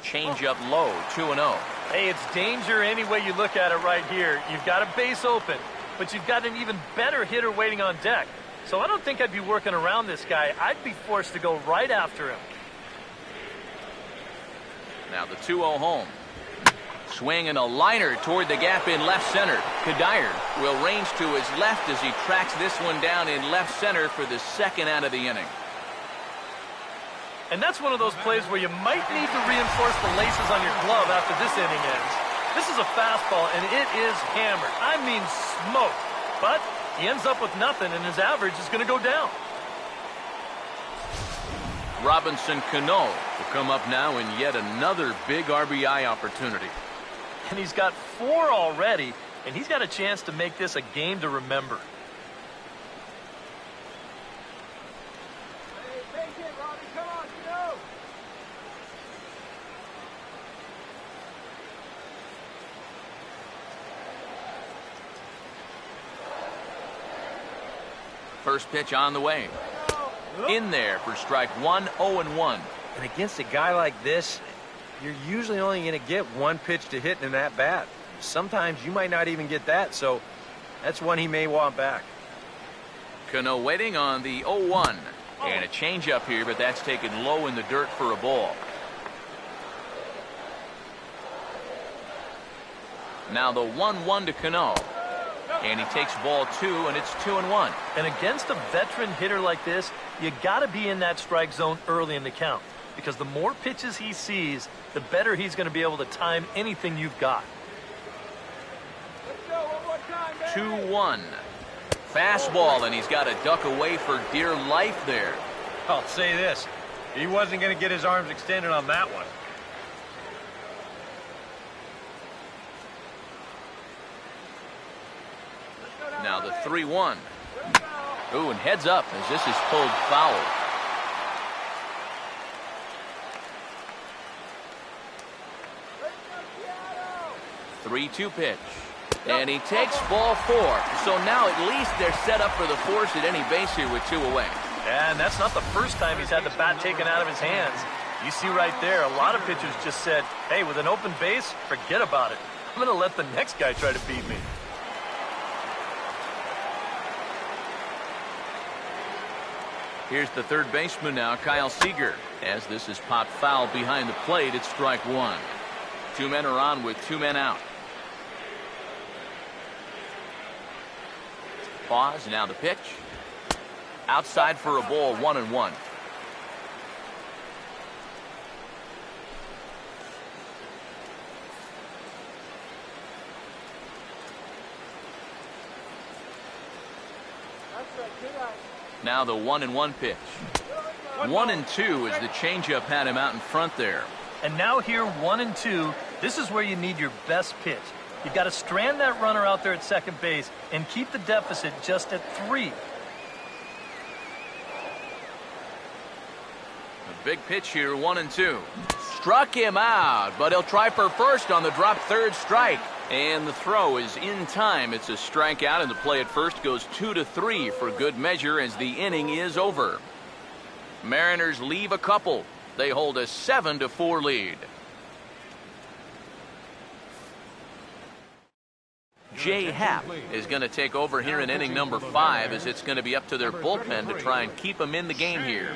Change up low, 2-0. Hey, it's danger any way you look at it right here. You've got a base open, but you've got an even better hitter waiting on deck. So I don't think I'd be working around this guy. I'd be forced to go right after him. Now the 2-0 home. Swinging a liner toward the gap in left center. Kadire will range to his left as he tracks this one down in left center for the second out of the inning. And that's one of those plays where you might need to reinforce the laces on your glove after this inning ends. This is a fastball, and it is hammered. I mean smoked. But he ends up with nothing, and his average is going to go down. Robinson Cano will come up now in yet another big RBI opportunity. And he's got 4 already, and he's got a chance to make this a game to remember. Hey, take it, Robbie. Come on, go! First pitch on the way. In there for strike 1, 0-1. And against a guy like this, you're usually only going to get 1 pitch to hit in that bat. Sometimes you might not even get that, so that's one he may want back. Cano waiting on the 0-1. And a changeup here, but that's taken low in the dirt for a ball. Now the 1-1 to Cano. And he takes ball 2, and it's 2-1. And against a veteran hitter like this, you got to be in that strike zone early in the count. Because the more pitches he sees, the better he's going to be able to time anything you've got. 2-1. Fastball, and he's got to duck away for dear life there. I'll say this. He wasn't going to get his arms extended on that one. Now the 3-1. Ooh, and heads up as this is pulled foul. Three-2 pitch. And he takes ball 4. So now at least they're set up for the force at any base here with 2 away. And that's not the first time he's had the bat taken out of his hands. You see right there, a lot of pitchers just said, hey, with an open base, forget about it. I'm going to let the next guy try to beat me. Here's the third baseman now, Kyle Seager. As this is popped foul behind the plate, it's strike 1. 2 men are on with 2 men out. Pause, now the pitch. Outside for a ball, 1-1. Now the 1-1 pitch. 1-2 as the changeup had him out in front there. And now here, 1-2, this is where you need your best pitch. You've got to strand that runner out there at second base and keep the deficit just at 3. A big pitch here, 1-2. Struck him out, but he'll try for first on the drop third strike. And the throw is in time. It's a strikeout, and the play at first goes 2-3 for good measure as the inning is over. Mariners leave a couple. They hold a 7-4 lead. Jay Happ is going to take over here in inning number 5 as it's going to be up to their bullpen to try and keep them in the game here.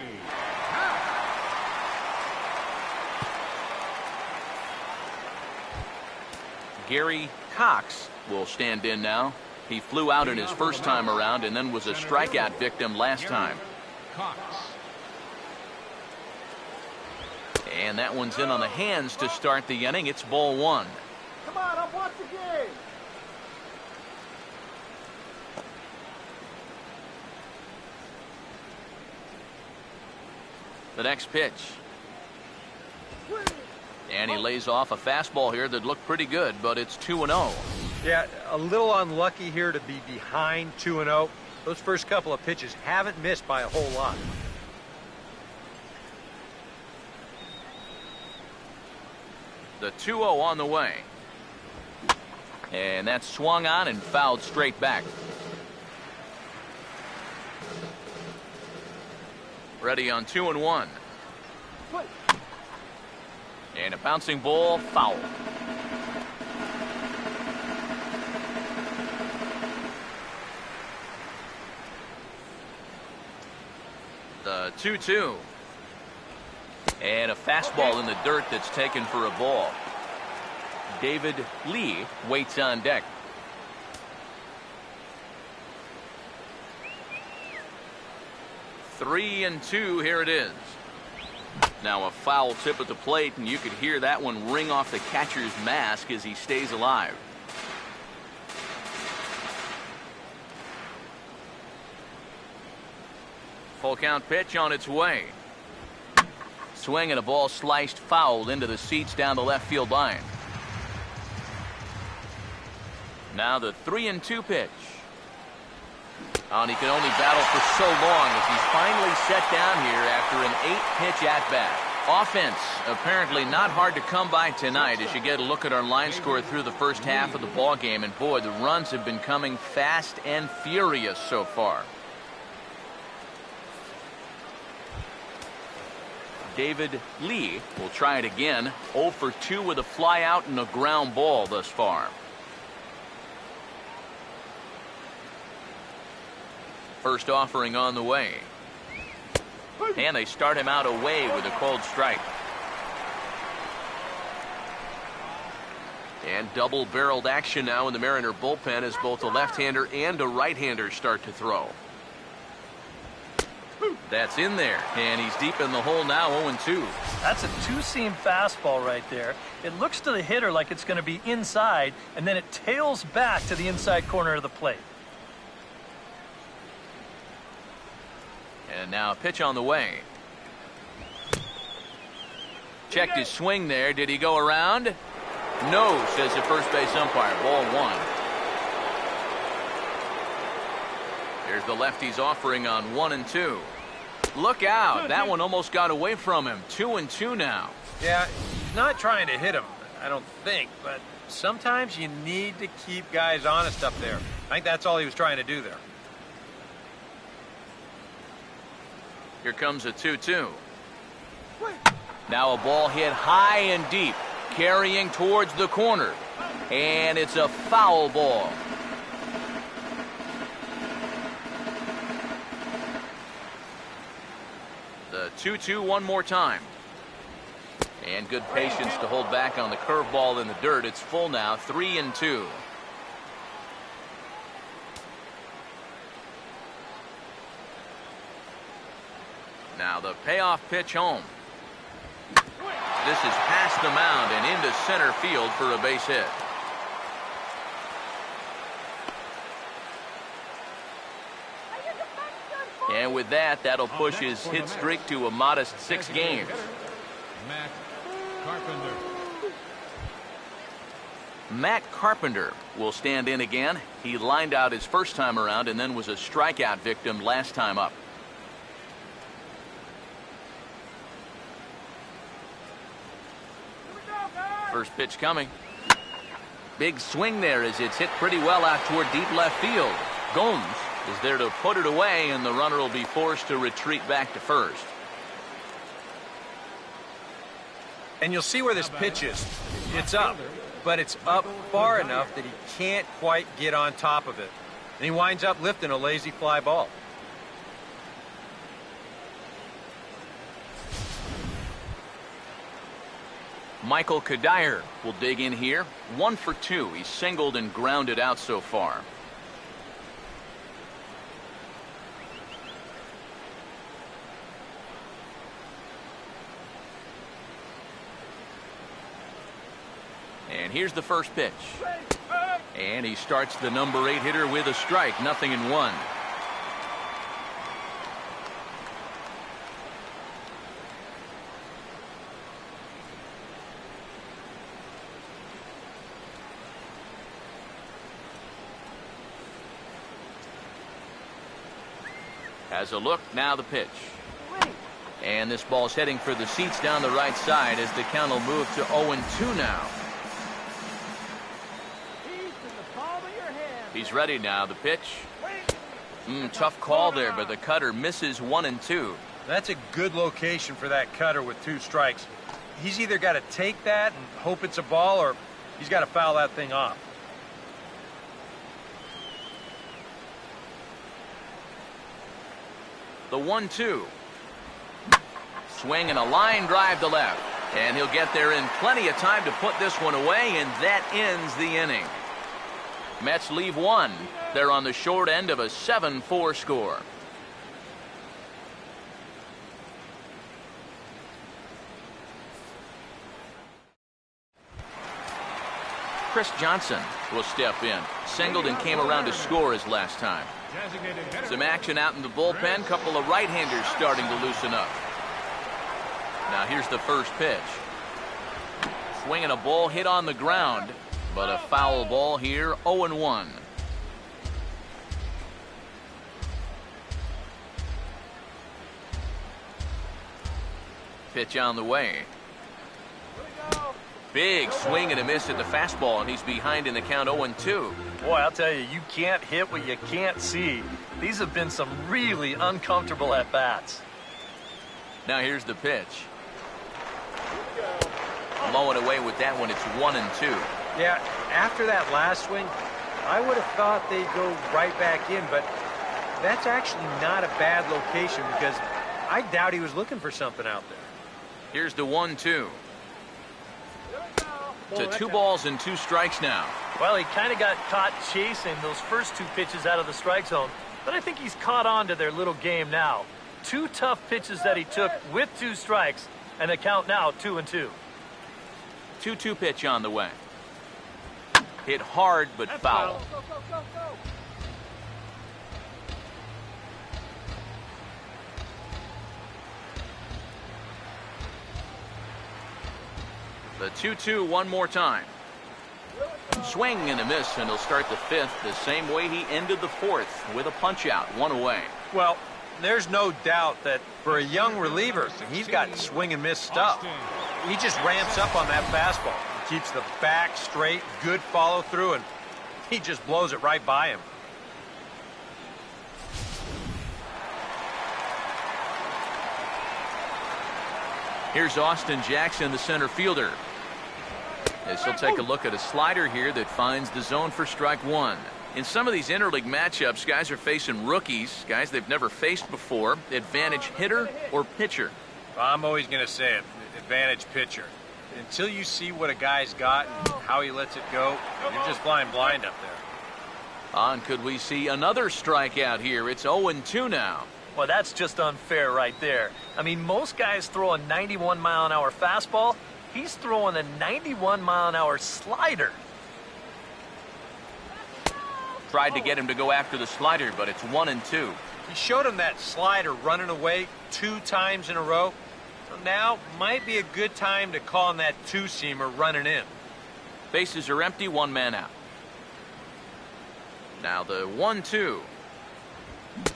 Gary Cox will stand in now. He flew out in his first time around and then was a strikeout victim last time. And that one's in on the hands to start the inning. It's ball 1. Come on, I'll watch the game. The next pitch. And he lays off a fastball here that looked pretty good, but it's 2-0. Yeah, a little unlucky here to be behind 2-0. Those first couple of pitches haven't missed by a whole lot. The 2-0 on the way. And that's swung on and fouled straight back. Ready on 2-1. And a bouncing ball, foul. The 2-2. And a fastball in the dirt that's taken for a ball. David Lee waits on deck. Three and 2, here it is. Now a foul tip at the plate, and you could hear that one ring off the catcher's mask as he stays alive. Full count pitch on its way. Swing and a ball sliced foul into the seats down the left field line. Now the 3-2 pitch. And he can only battle for so long as he's finally set down here after an 8-pitch at-bat. Offense apparently not hard to come by tonight as you get a look at our line score through the first half of the ball game, and boy, the runs have been coming fast and furious so far. David Lee will try it again. 0 for 2 with a fly out and a ground ball thus far. First offering on the way. And they start him out away with a cold strike. And double-barreled action now in the Mariner bullpen as both a left-hander and a right-hander start to throw. That's in there, and he's deep in the hole now, 0-2. That's a two-seam fastball right there. It looks to the hitter like it's going to be inside, and then it tails back to the inside corner of the plate. And now a pitch on the way. Checked his swing there. Did he go around? No, says the first base umpire. Ball 1. Here's the lefty's offering on 1-2. Look out. That one almost got away from him. 2-2 now. Yeah, he's not trying to hit him, I don't think, but sometimes you need to keep guys honest up there. I think that's all he was trying to do there. Here comes a 2-2. Now a ball hit high and deep, carrying towards the corner. And it's a foul ball. The 2-2 one more time. And good patience to hold back on the curveball in the dirt. It's full now, 3-2. Now the payoff pitch home. This is past the mound and into center field for a base hit. And with that, that'll push his hit streak to a modest 6 games. Matt Carpenter. Matt Carpenter will stand in again. He lined out his first time around and then was a strikeout victim last time up. First pitch coming. Big swing there as it's hit pretty well out toward deep left field. Gomes is there to put it away, and the runner will be forced to retreat back to first. And you'll see where this pitch is. It's up, but it's up far enough that he can't quite get on top of it. And he winds up lifting a lazy fly ball. Michael Kadire will dig in here. 1 for 2. He's singled and grounded out so far. And here's the first pitch. And he starts the number 8 hitter with a strike. 0-1. Has a look, now the pitch. And this ball's heading for the seats down the right side as the count will move to 0-2 now. He's ready now, the pitch. Tough call there, but the cutter misses 1-2. That's a good location for that cutter with 2 strikes. He's either got to take that and hope it's a ball, or he's got to foul that thing off. The 1-2. Swing and a line drive to left. And he'll get there in plenty of time to put this one away, and that ends the inning. Mets leave 1. They're on the short end of a 7-4 score. Chris Johnson will step in. Singled and came around to score his last time. Some action out in the bullpen. Couple of right-handers starting to loosen up. Now here's the first pitch. Swinging a ball hit on the ground, but a foul ball here, 0-1. Pitch on the way. Big swing and a miss at the fastball, and he's behind in the count 0-2. Boy, I'll tell you, you can't hit what you can't see. These have been some really uncomfortable at-bats. Now here's the pitch. Mowing away with that one, it's 1-2. Yeah, after that last swing, I would have thought they'd go right back in, but That's actually not a bad location because I doubt he was looking for something out there. Here's the 1-2. To 2 balls and 2 strikes now. Well, he kind of got caught chasing those first 2 pitches out of the strike zone, but I think he's caught on to their little game now. 2 tough pitches that he took with 2 strikes, and the count now 2-2. 2-2 pitch on the way. Hit hard but foul. The 2-2 one more time. Swing and a miss, and he'll start the 5th the same way he ended the 4th with a punch out, 1 away. Well, there's no doubt that for a young reliever, he's got swing and miss stuff. He just ramps up on that fastball. He keeps the back straight, good follow through, and he just blows it right by him. Here's Austin Jackson, the center fielder, as he'll take a look at a slider here that finds the zone for strike 1. In some of these interleague matchups, guys are facing rookies, guys they've never faced before. Advantage hitter or pitcher? I'm always going to say it, advantage pitcher. Until you see what a guy's got and how he lets it go, you're just flying blind up there. And could we see another strikeout here? It's 0-2 now. Well, that's just unfair right there. I mean, most guys throw a 91-mile-an-hour fastball. He's throwing a 91-mile-an-hour slider. Tried to get him to go after the slider, but it's 1-2. He showed him that slider running away 2 times in a row. So now might be a good time to call on that 2-seamer running in. Bases are empty, 1 man out. Now the 1-2.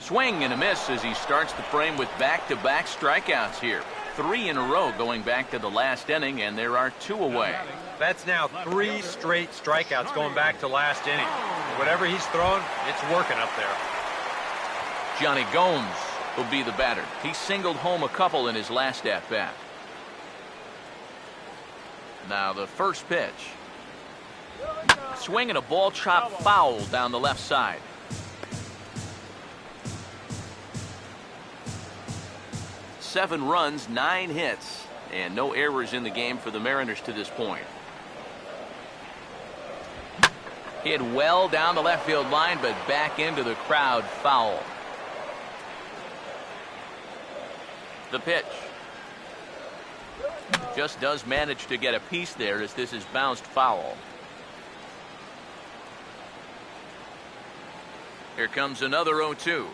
Swing and a miss as he starts the frame with back-to-back strikeouts here. 3 in a row going back to the last inning, and there are 2 away. That's now 3 straight strikeouts going back to last inning. Whatever he's throwing, it's working up there. Johnny Gomes will be the batter. He singled home a couple in his last at-bat. Now the first pitch. Swing and a ball chopped foul down the left side. Seven runs, 9 hits, and no errors in the game for the Mariners to this point. Hit well down the left field line, but back into the crowd, foul. The pitch. Just does manage to get a piece there as this is bounced foul. Here comes another 0-2.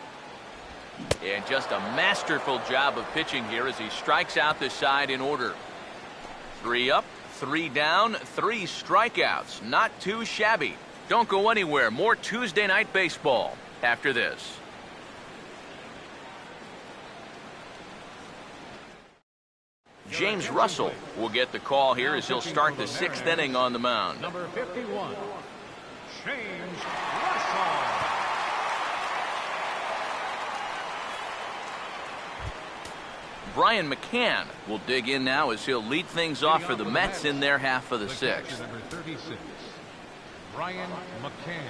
And just a masterful job of pitching here as he strikes out the side in order. 3 up, 3 down, 3 strikeouts. Not too shabby. Don't go anywhere. More Tuesday Night Baseball after this. James Russell will get the call here as he'll start the 6th inning on the mound. Number 51, James Russell. Brian McCann will dig in now as he'll lead things off for the Mets in their half of the 6th. Number 36, Brian McCann.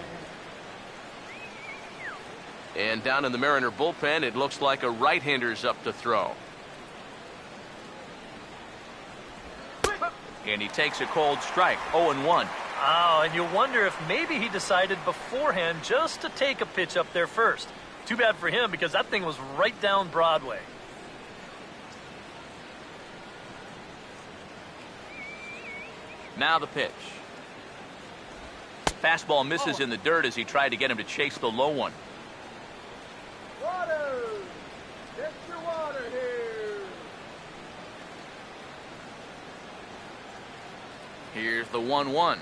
And down in the Mariner bullpen, it looks like a right-hander's up to throw. And he takes a cold strike, 0-1. Oh, and you wonder if maybe he decided beforehand just to take a pitch up there first. Too bad for him because that thing was right down Broadway. Now the pitch. Fastball misses in the dirt as he tried to get him to chase the low one. Water! Get your water here! Here's the 1-1.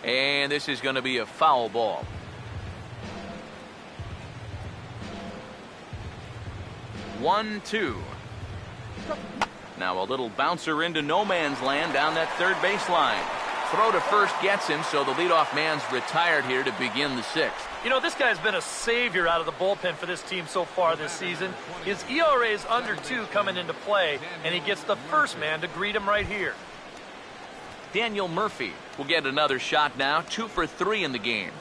And this is going to be a foul ball. One, 2. Now a little bouncer into no man's land down that third baseline. Throw to first gets him, so the leadoff man's retired here to begin the 6th. You know, this guy's been a savior out of the bullpen for this team so far this season. His ERA is under 2 coming into play, and he gets the first man to greet him right here. Daniel Murphy will get another shot now, 2 for 3 in the game.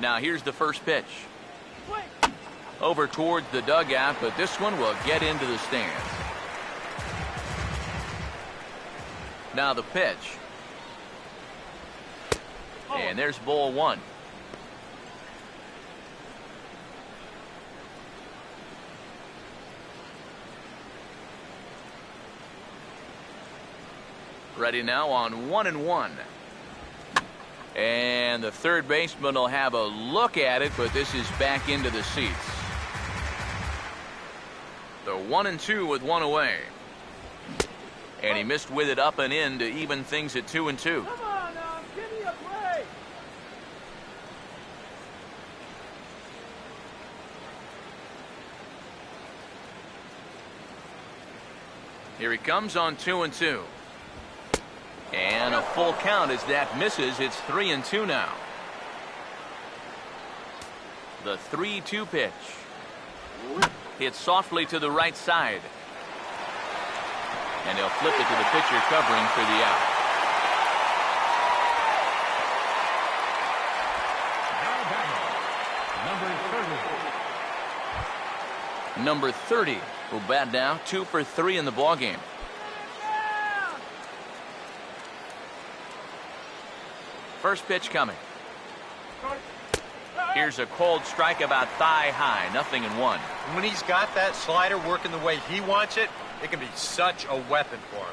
Now here's the first pitch. Over towards the dugout, but this one will get into the stands. Now the pitch. And there's ball one. Ready now on 1-1. And the third baseman will have a look at it, but this is back into the seats. The 1-2 with one away. And he missed with it up and in to even things at 2-2. Come on now, give me a break. Here he comes on 2-2. And a full count as that misses. It's 3-2 now. The 3-2 pitch. Hit softly to the right side. And he'll flip it to the pitcher covering for the out. Number 30 will bat now, 2 for 3 in the ballgame. First pitch coming. Here's a cold strike about thigh high, 0-1. When he's got that slider working the way he wants it, it can be such a weapon for him.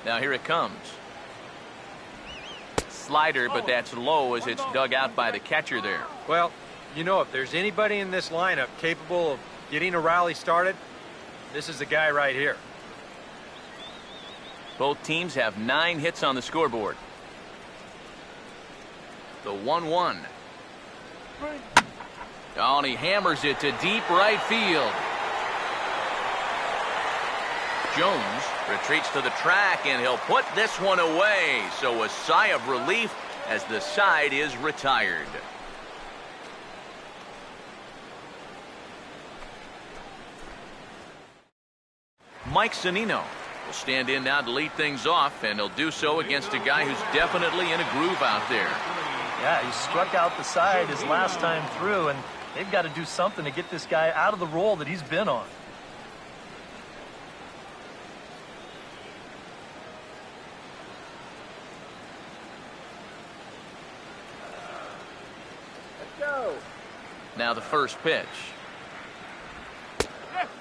Now here it comes. Slider, but that's low as it's dug out by the catcher there. Well, you know, if there's anybody in this lineup capable of getting a rally started, this is the guy right here. Both teams have 9 hits on the scoreboard. The 1-1. Oh, and he hammers it to deep right field. Jones retreats to the track, and he'll put this one away. So a sigh of relief as the side is retired. Mike Zunino will stand in now to lead things off, and he'll do so against a guy who's definitely in a groove out there. Yeah, he struck out the side his last time through, and they've got to do something to get this guy out of the role that he's been on. Let's go. Now the first pitch.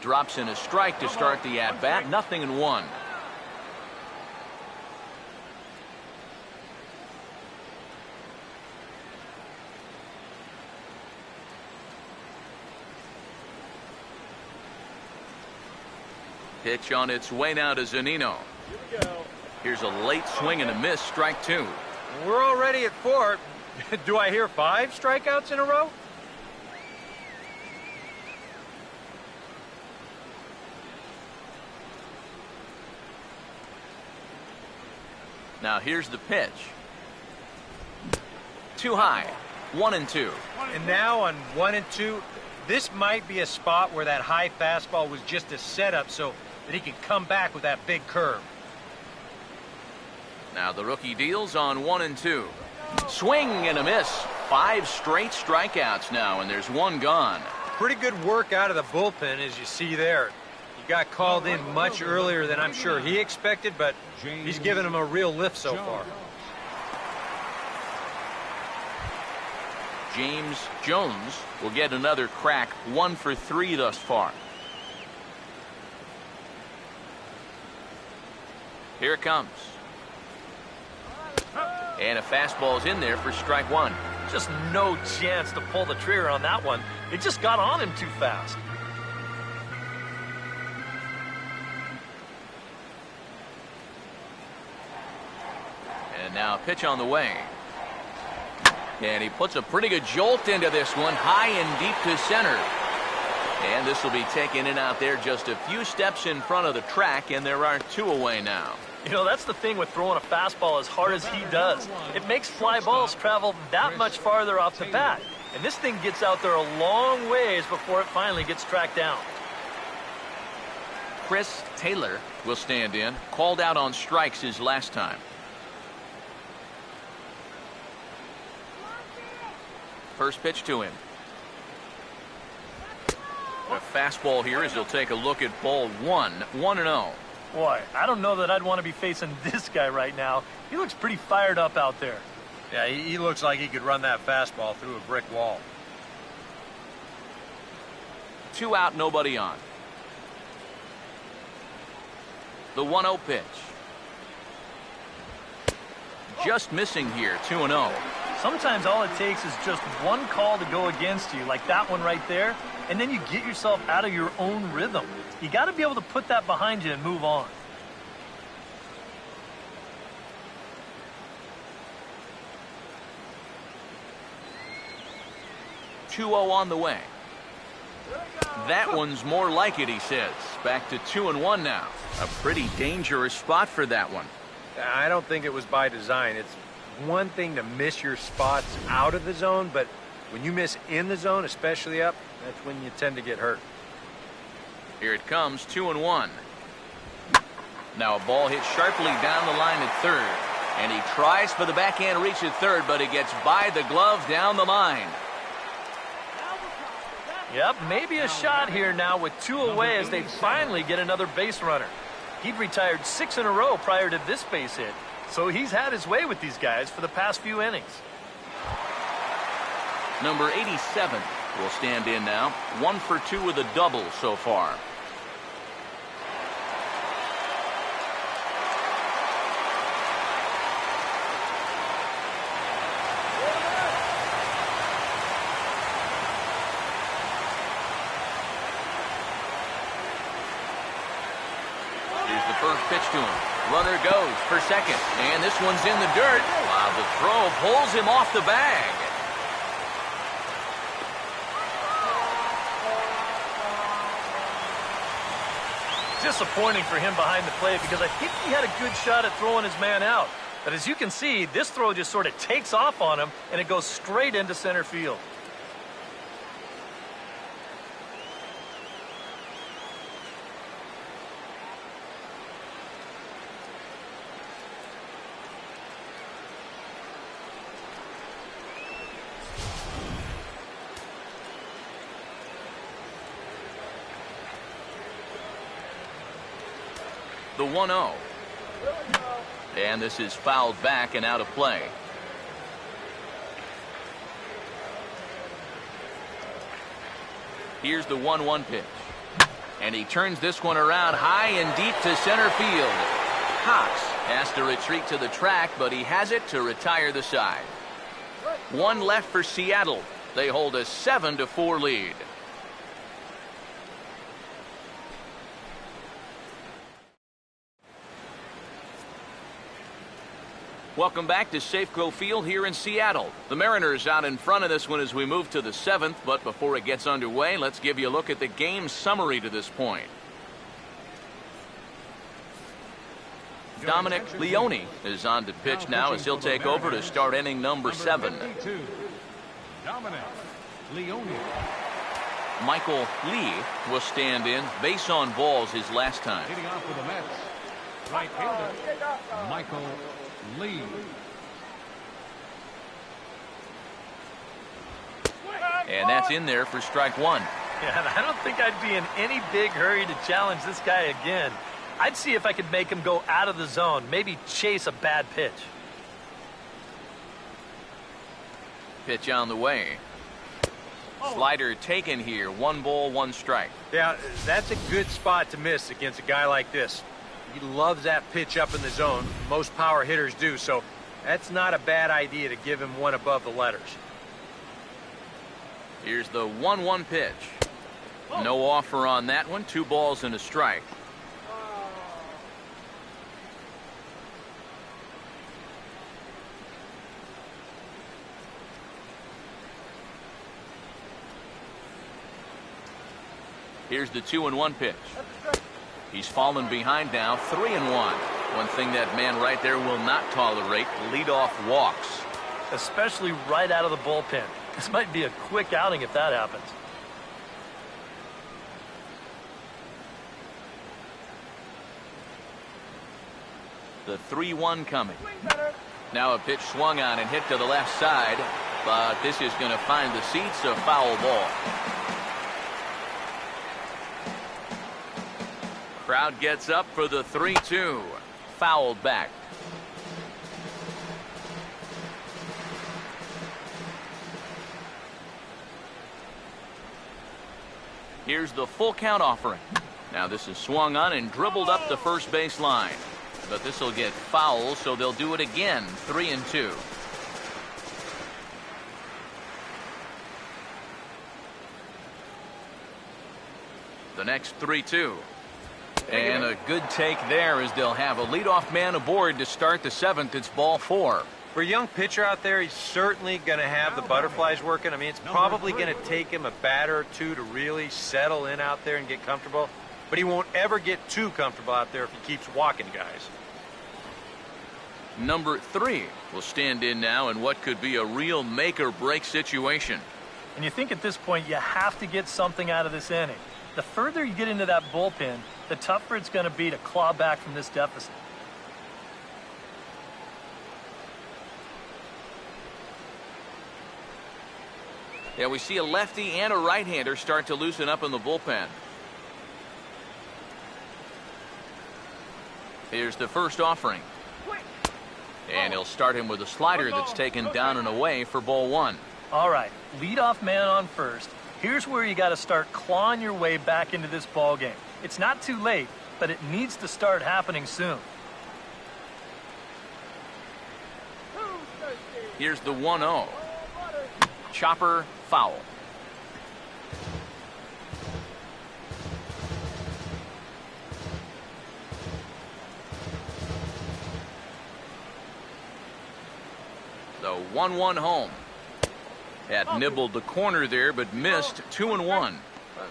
Drops in a strike to start the at-bat, 0-1. Pitch on its way now to Zunino. Here's a late swing and a miss, strike 2. We're already at 4. Do I hear 5 strikeouts in a row? Now here's the pitch. Too high. 1-2. And now on 1-2, this might be a spot where that high fastball was just a setup so that he can come back with that big curve. Now the rookie deals on 1-2. Swing and a miss. 5 straight strikeouts now, and there's 1 gone. Pretty good work out of the bullpen, as you see there. He got called in much earlier than I'm sure he expected, but he's given him a real lift so far. James Jones will get another crack, 1 for 3 thus far. Here it comes. And a fastball's in there for strike 1. Just no chance to pull the trigger on that one. It just got on him too fast. And now a pitch on the way. And he puts a pretty good jolt into this one, high and deep to center. And this will be taken in out there just a few steps in front of the track, and there are 2 away now. You know, that's the thing with throwing a fastball as hard as he does. It makes fly balls travel that much farther off the bat. And this thing gets out there a long ways before it finally gets tracked down. Chris Taylor will stand in, called out on strikes his last time. First pitch to him. A fastball here as he'll take a look at ball one. 1-0. Boy, I don't know that I'd want to be facing this guy right now. He looks pretty fired up out there. Yeah, he looks like he could run that fastball through a brick wall. 2 out, nobody on. The 1-0 pitch. Just missing here, 2-0. Sometimes all it takes is just one call to go against you, like that one right there, and then you get yourself out of your own rhythm. You got to be able to put that behind you and move on. On the way. That one's more like it, he says. Back to 2-1 now. A pretty dangerous spot for that one. I don't think it was by design. It's one thing to miss your spots out of the zone, but when you miss in the zone, especially up, that's when you tend to get hurt. Here it comes, 2-1. Now a ball hit sharply down the line at third. And he tries for the backhand reach at third, but it gets by the glove down the line. Yep, maybe a shot here now with 2 away as they finally get another base runner. He'd retired 6 in a row prior to this base hit, so he's had his way with these guys for the past few innings. Number 87 will stand in now. 1 for 2 with a double so far. First pitch to him. Runner goes for second. And this one's in the dirt. Wow, the throw pulls him off the bag. Disappointing for him behind the plate because I think he had a good shot at throwing his man out. But as you can see, this throw just sort of takes off on him and it goes straight into center field. The 1-0. And this is fouled back and out of play. Here's the 1-1 pitch. And he turns this one around high and deep to center field. Cox has to retreat to the track, but he has it to retire the side. 1 left for Seattle. They hold a 7-4 lead. Welcome back to Safeco Field here in Seattle. The Mariners out in front of this one as we move to the 7th, but before it gets underway, let's give you a look at the game summary to this point. Dominic Leone is on to pitch now as he'll take over to start inning number 7. Dominic Leone. Michael Lee will stand in. Base on balls his last time. Hitting off for the Mets, right fielder Michael Lee. And that's in there for strike 1. Yeah, and I don't think I'd be in any big hurry to challenge this guy again. I'd see if I could make him go out of the zone, maybe chase a bad pitch. Pitch on the way. Slider taken here. 1 ball, 1 strike. Yeah, that's a good spot to miss against a guy like this. He loves that pitch up in the zone. Most power hitters do, so that's not a bad idea to give him one above the letters. Here's the 1-1 pitch. No offer on that one. 2 balls and a strike. Here's the 2-1 pitch. He's fallen behind now, 3-1. One thing that man right there will not tolerate, leadoff walks. Especially right out of the bullpen. This might be a quick outing if that happens. The 3-1 coming. Now a pitch swung on and hit to the left side. but this is going to find the seats, a foul ball. Crowd gets up for the 3-2. Fouled back. Here's the full count offering. Now this is swung on and dribbled up the first base line. But this will get fouled, so they'll do it again. 3-2. The next 3-2. And a good take there as they'll have a leadoff man aboard to start the 7th. It's ball 4. For a young pitcher out there, he's certainly going to have the butterflies working. I mean, it's probably going to take him a batter or two to really settle in out there and get comfortable. But he won't ever get too comfortable out there if he keeps walking guys. Number 3 will stand in now in what could be a real make-or-break situation. And you think at this point you have to get something out of this inning. The further you get into that bullpen, the tougher it's going to be to claw back from this deficit. Yeah, we see a lefty and a right-hander start to loosen up in the bullpen. Here's the first offering. And he'll start him with a slider that's taken down and away for ball 1. All right, leadoff man on first. Here's where you got to start clawing your way back into this ball game. It's not too late, but it needs to start happening soon. Here's the 1-0. Chopper, foul. The 1-1 home. Had nibbled the corner there, but missed. 2-1.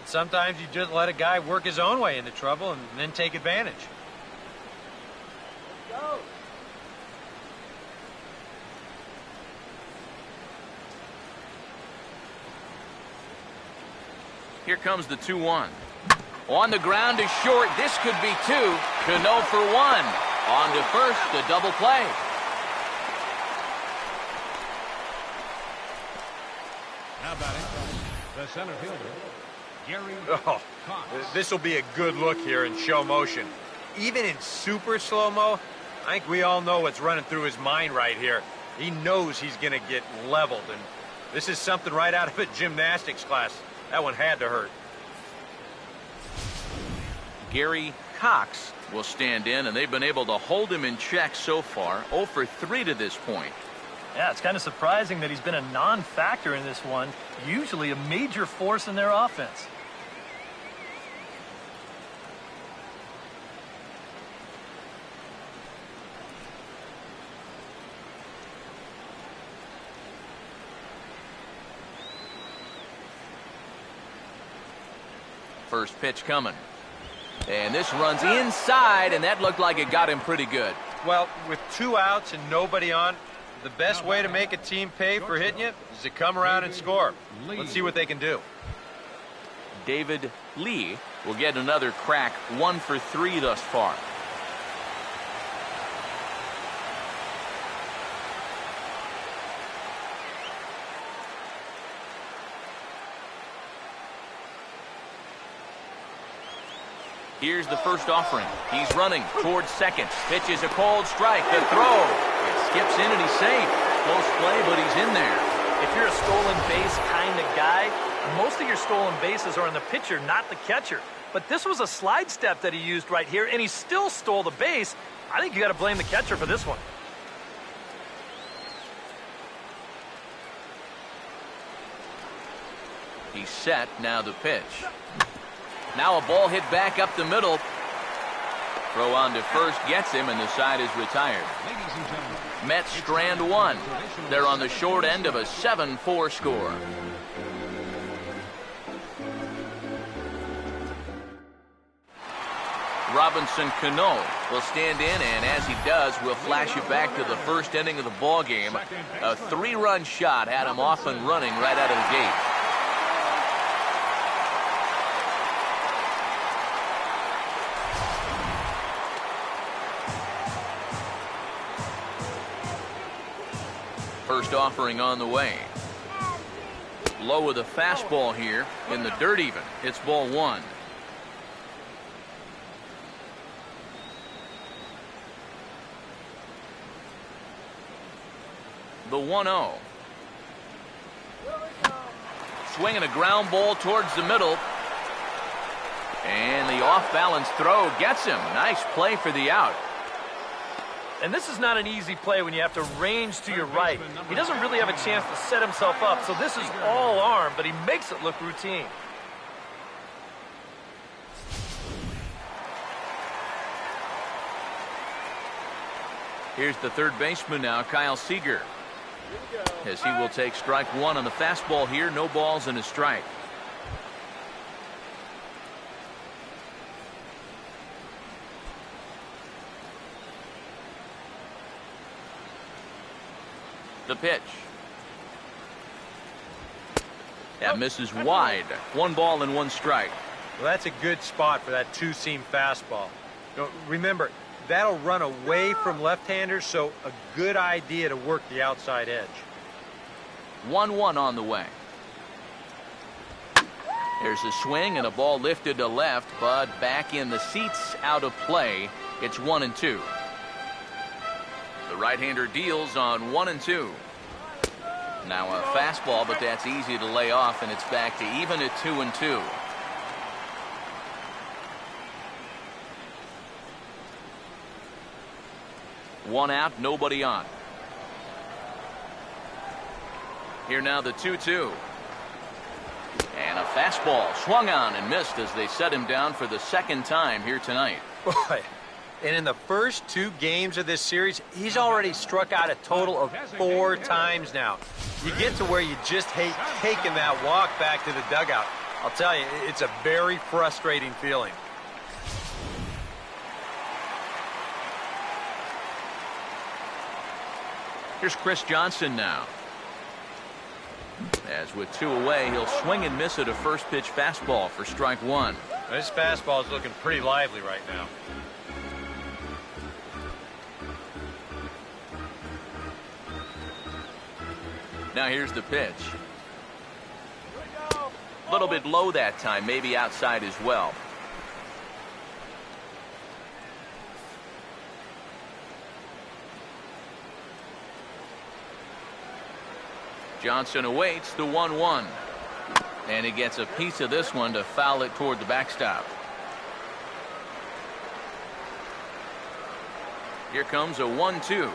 Sometimes you just let a guy work his own way into trouble and then take advantage. Here comes the 2-1. On the ground is short. This could be 2. Cano for 1. On to first, the double play. Now batting, the center fielder, Gary Cox. This will be a good look here in show motion. Even in super slow-mo, I think we all know what's running through his mind right here. He knows he's going to get leveled, and this is something right out of a gymnastics class. That one had to hurt. Gary Cox will stand in, and they've been able to hold him in check so far. 0 for 3 to this point. Yeah, it's kind of surprising that he's been a non-factor in this one. Usually a major force in their offense. First pitch coming. And this runs inside, and that looked like it got him pretty good. Well, with 2 outs and nobody on, the best way to make a team pay for hitting you is to come around and score. Let's see what they can do. David Lee will get another crack. 1 for 3 thus far. Here's the first offering. He's running towards second. Pitch is a cold strike. The throw. It skips in and he's safe. Close play, but he's in there. If you're a stolen base kind of guy, most of your stolen bases are on the pitcher, not the catcher. But this was a slide step that he used right here, and he still stole the base. I think you got to blame the catcher for this one. He's set. Now the pitch. Now a ball hit back up the middle. Throw on to first gets him, and the side is retired. Ladies and gentlemen, Mets strand 1. They're on the short end of a 7-4 score. Robinson Cano will stand in, and as he does, we'll flash you back to the first inning of the ball game. A 3-run shot had him off and running right out of the gate. First offering on the way. Low with a fastball here in the dirt even. It's ball one. The 1-0. Swinging a ground ball towards the middle. And the off-balance throw gets him. Nice play for the out. And this is not an easy play when you have to range to your right. He doesn't really have a chance to set himself up, so this is all arm, but he makes it look routine. Here's the third baseman now, Kyle Seager. As he will take strike one on the fastball here. No balls and a strike. The pitch. That misses wide. 1 ball and 1 strike. Well, that's a good spot for that two-seam fastball. Remember, that'll run away from left-handers, so a good idea to work the outside edge. 1-1 on the way. There's a swing and a ball lifted to left, but back in the seats, out of play. It's 1-2. The right-hander deals on 1-2. Now a fastball, but that's easy to lay off, and it's back to even at 2-2. One out, nobody on. Here now the 2-2. And a fastball swung on and missed as they set him down for the second time here tonight. Boy, and in the first 2 games of this series, he's already struck out a total of 4 times now. You get to where you just hate taking that walk back to the dugout. I'll tell you, it's a very frustrating feeling. Here's Chris Johnson now. As with 2 away, he'll swing and miss at a first pitch fastball for strike 1. This fastball is looking pretty lively right now. Now here's the pitch. A little bit low that time, maybe outside as well. Johnson awaits the 1-1. And he gets a piece of this one to foul it toward the backstop. Here comes a 1-2.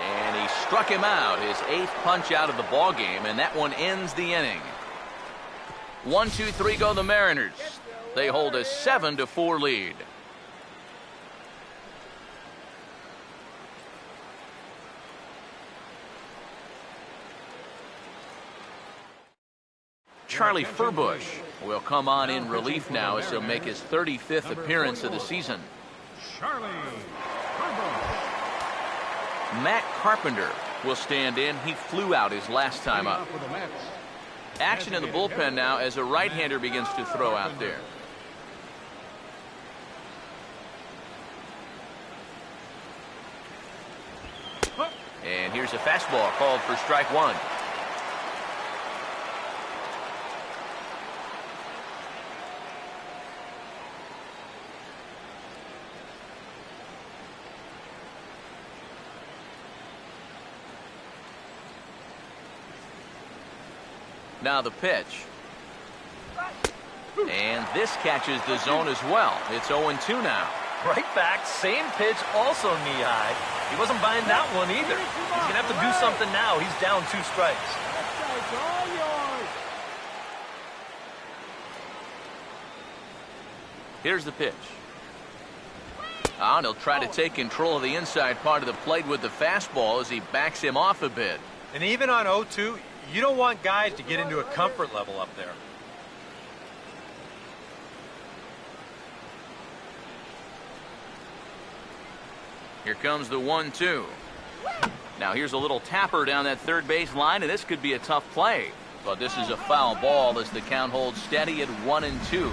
And he struck him out, his 8th punch out of the ball game, and that one ends the inning. 1-2-3 go the Mariners. They hold a 7-4 lead. Charlie Furbush will come on in relief now as he'll make his 35th appearance of the season. Charlie Furbush. Matt Carpenter will stand in. He flew out his last time up. Action in the bullpen now as a right-hander begins to throw out there. And here's a fastball called for strike 1. Now the pitch. And this catches the zone as well. It's 0-2 now. Right back, same pitch, also knee high. He wasn't buying that one either. He's going to have to do something now. He's down 2 strikes. Here's the pitch. And he'll try to take control of the inside part of the plate with the fastball as he backs him off a bit. And even on 0-2, you don't want guys to get into a comfort level up there. Here comes the 1-2. Now here's a little tapper down that third base line, and this could be a tough play. But this is a foul ball as the count holds steady at 1-2.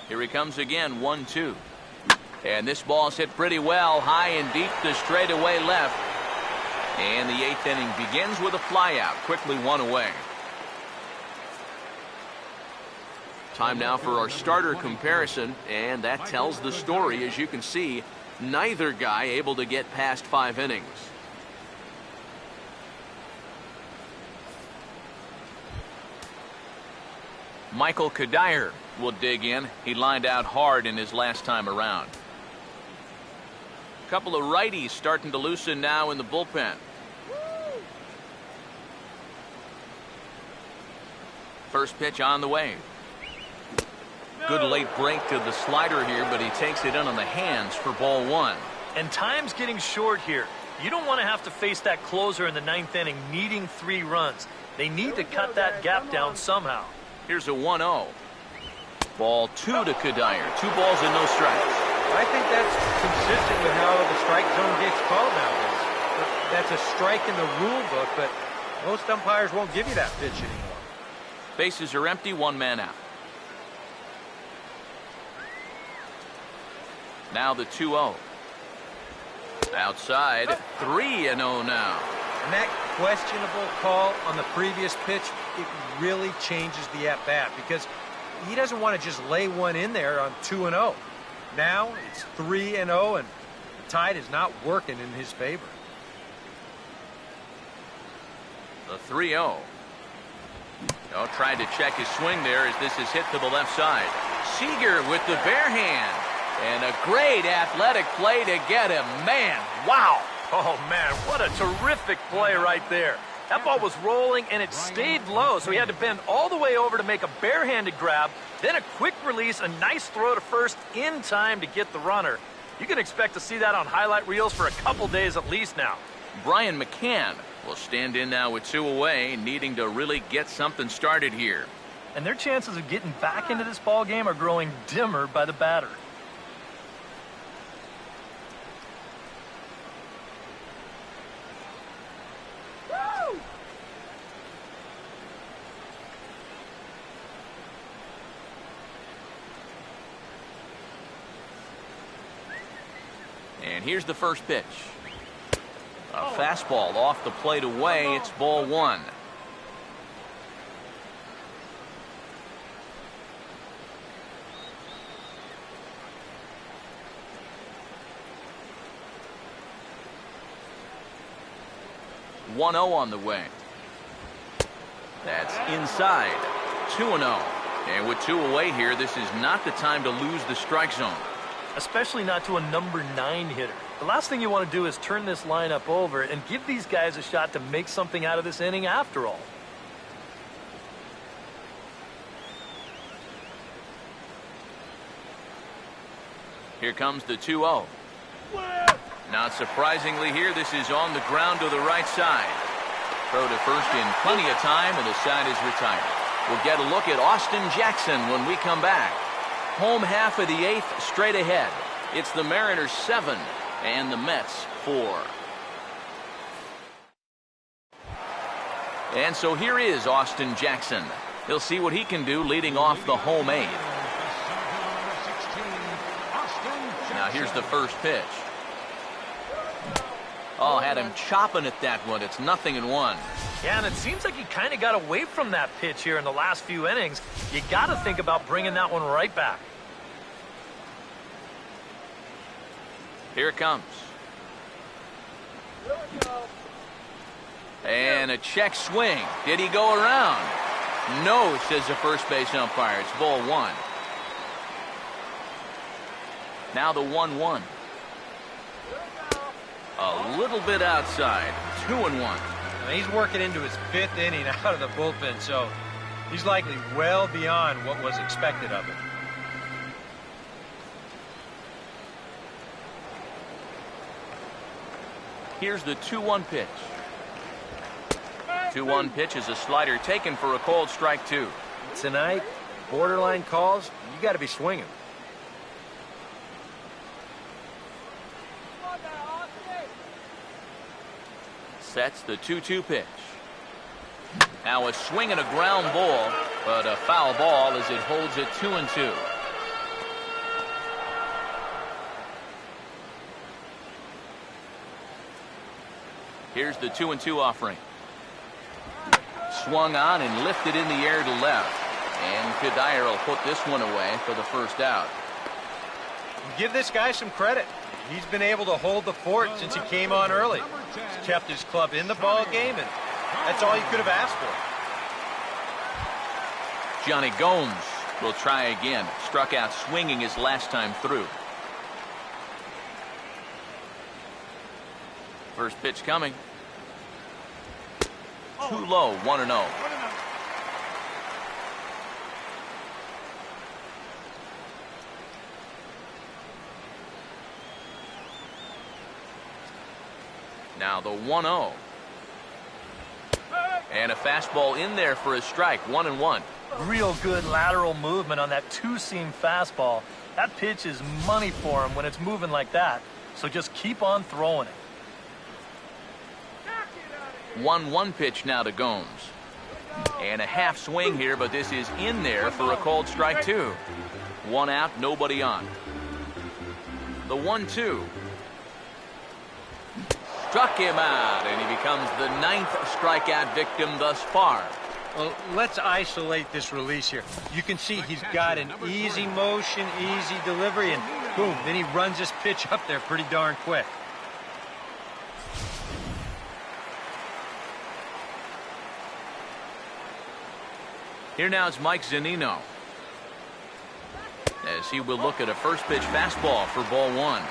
Here he comes again, 1-2. And this ball's hit pretty well, high and deep to straightaway left. And the 8th inning begins with a flyout, quickly one away. Time now for our starter comparison, and that tells the story. As you can see, neither guy able to get past 5 innings. Michael Kadire will dig in. He lined out hard in his last time around. A couple of righties starting to loosen now in the bullpen. First pitch on the way. Good late break to the slider here, but he takes it in on the hands for ball 1. And time's getting short here. You don't want to have to face that closer in the 9th inning needing 3 runs. They need to cut that gap down somehow. Here's a 1-0. Ball 2 to Kadire. 2 balls and no strikes. I think that's consistent with how the strike zone gets called nowadays. That's a strike in the rule book, but most umpires won't give you that pitch anymore. Bases are empty, 1 man out. Now the 2-0. Outside, 3-0 now. And that questionable call on the previous pitch, it really changes the at-bat because he doesn't want to just lay one in there on 2-0. Now it's 3-0, and the tide is not working in his favor. The 3-0. Oh, tried to check his swing there as this is hit to the left side. Seager with the bare hand. And a great athletic play to get him. Man, wow. Oh, man, what a terrific play right there. That ball was rolling, and it stayed low, so he had to bend all the way over to make a barehanded grab, then a quick release, a nice throw to first in time to get the runner. You can expect to see that on highlight reels for a couple days at least now. Brian McCann will stand in now with 2 away, needing to really get something started here. And their chances of getting back into this ball game are growing dimmer by the batter. And here's the first pitch. A fastball off the plate away. It's ball 1. On the way. That's inside. 2-0. And with 2 away here, this is not the time to lose the strike zone. Especially not to a number 9 hitter. The last thing you want to do is turn this lineup over and give these guys a shot to make something out of this inning after all. Here comes the 2-0. Not surprisingly here, this is on the ground to the right side. Throw to first in plenty of time, and the side is retired. We'll get a look at Austin Jackson when we come back. Home half of the 8th straight ahead. It's the Mariners 7 and the Mets 4. And so here is Austin Jackson. He'll see what he can do leading off the home 8th. Now here's the first pitch. Oh, had him chopping at that one. It's 0-1. Yeah, and it seems like he kind of got away from that pitch here in the last few innings. You got to think about bringing that one right back. Here it comes. And a check swing. Did he go around? No, says the first base umpire. It's ball 1. Now the 1-1. A little bit outside. 2-1. He's working into his 5th inning out of the bullpen, so he's likely well beyond what was expected of him. Here's the 2-1 pitch. 2-1 pitch is a slider taken for a called strike 2. Tonight, borderline calls, you got to be swinging. Sets the 2-2 pitch. Now a swing and a ground ball, but a foul ball as it holds it 2-2. Here's the 2-2 offering. Swung on and lifted in the air to left. And Kadire will put this one away for the first out. Give this guy some credit. He's been able to hold the fort since he came on early. He's kept his club in the ball game, and that's all you could have asked for. Johnny Gomes will try again. Struck out swinging his last time through. First pitch coming. Too low, 1-0. Now the 1-0. And a fastball in there for a strike, 1-1. Real good lateral movement on that two-seam fastball. That pitch is money for him when it's moving like that. So just keep on throwing it. 1-1 pitch now to Gomes. And a half swing here, but this is in there for a called strike 2. 1 out, nobody on. The 1-2. Struck him out, and he becomes the 9th strikeout victim thus far. Well, let's isolate this release here. You can see he's got an easy motion, easy delivery, and boom, then he runs this pitch up there pretty darn quick. Here now is Mike Zunino, as he will look at a first pitch fastball for ball 1.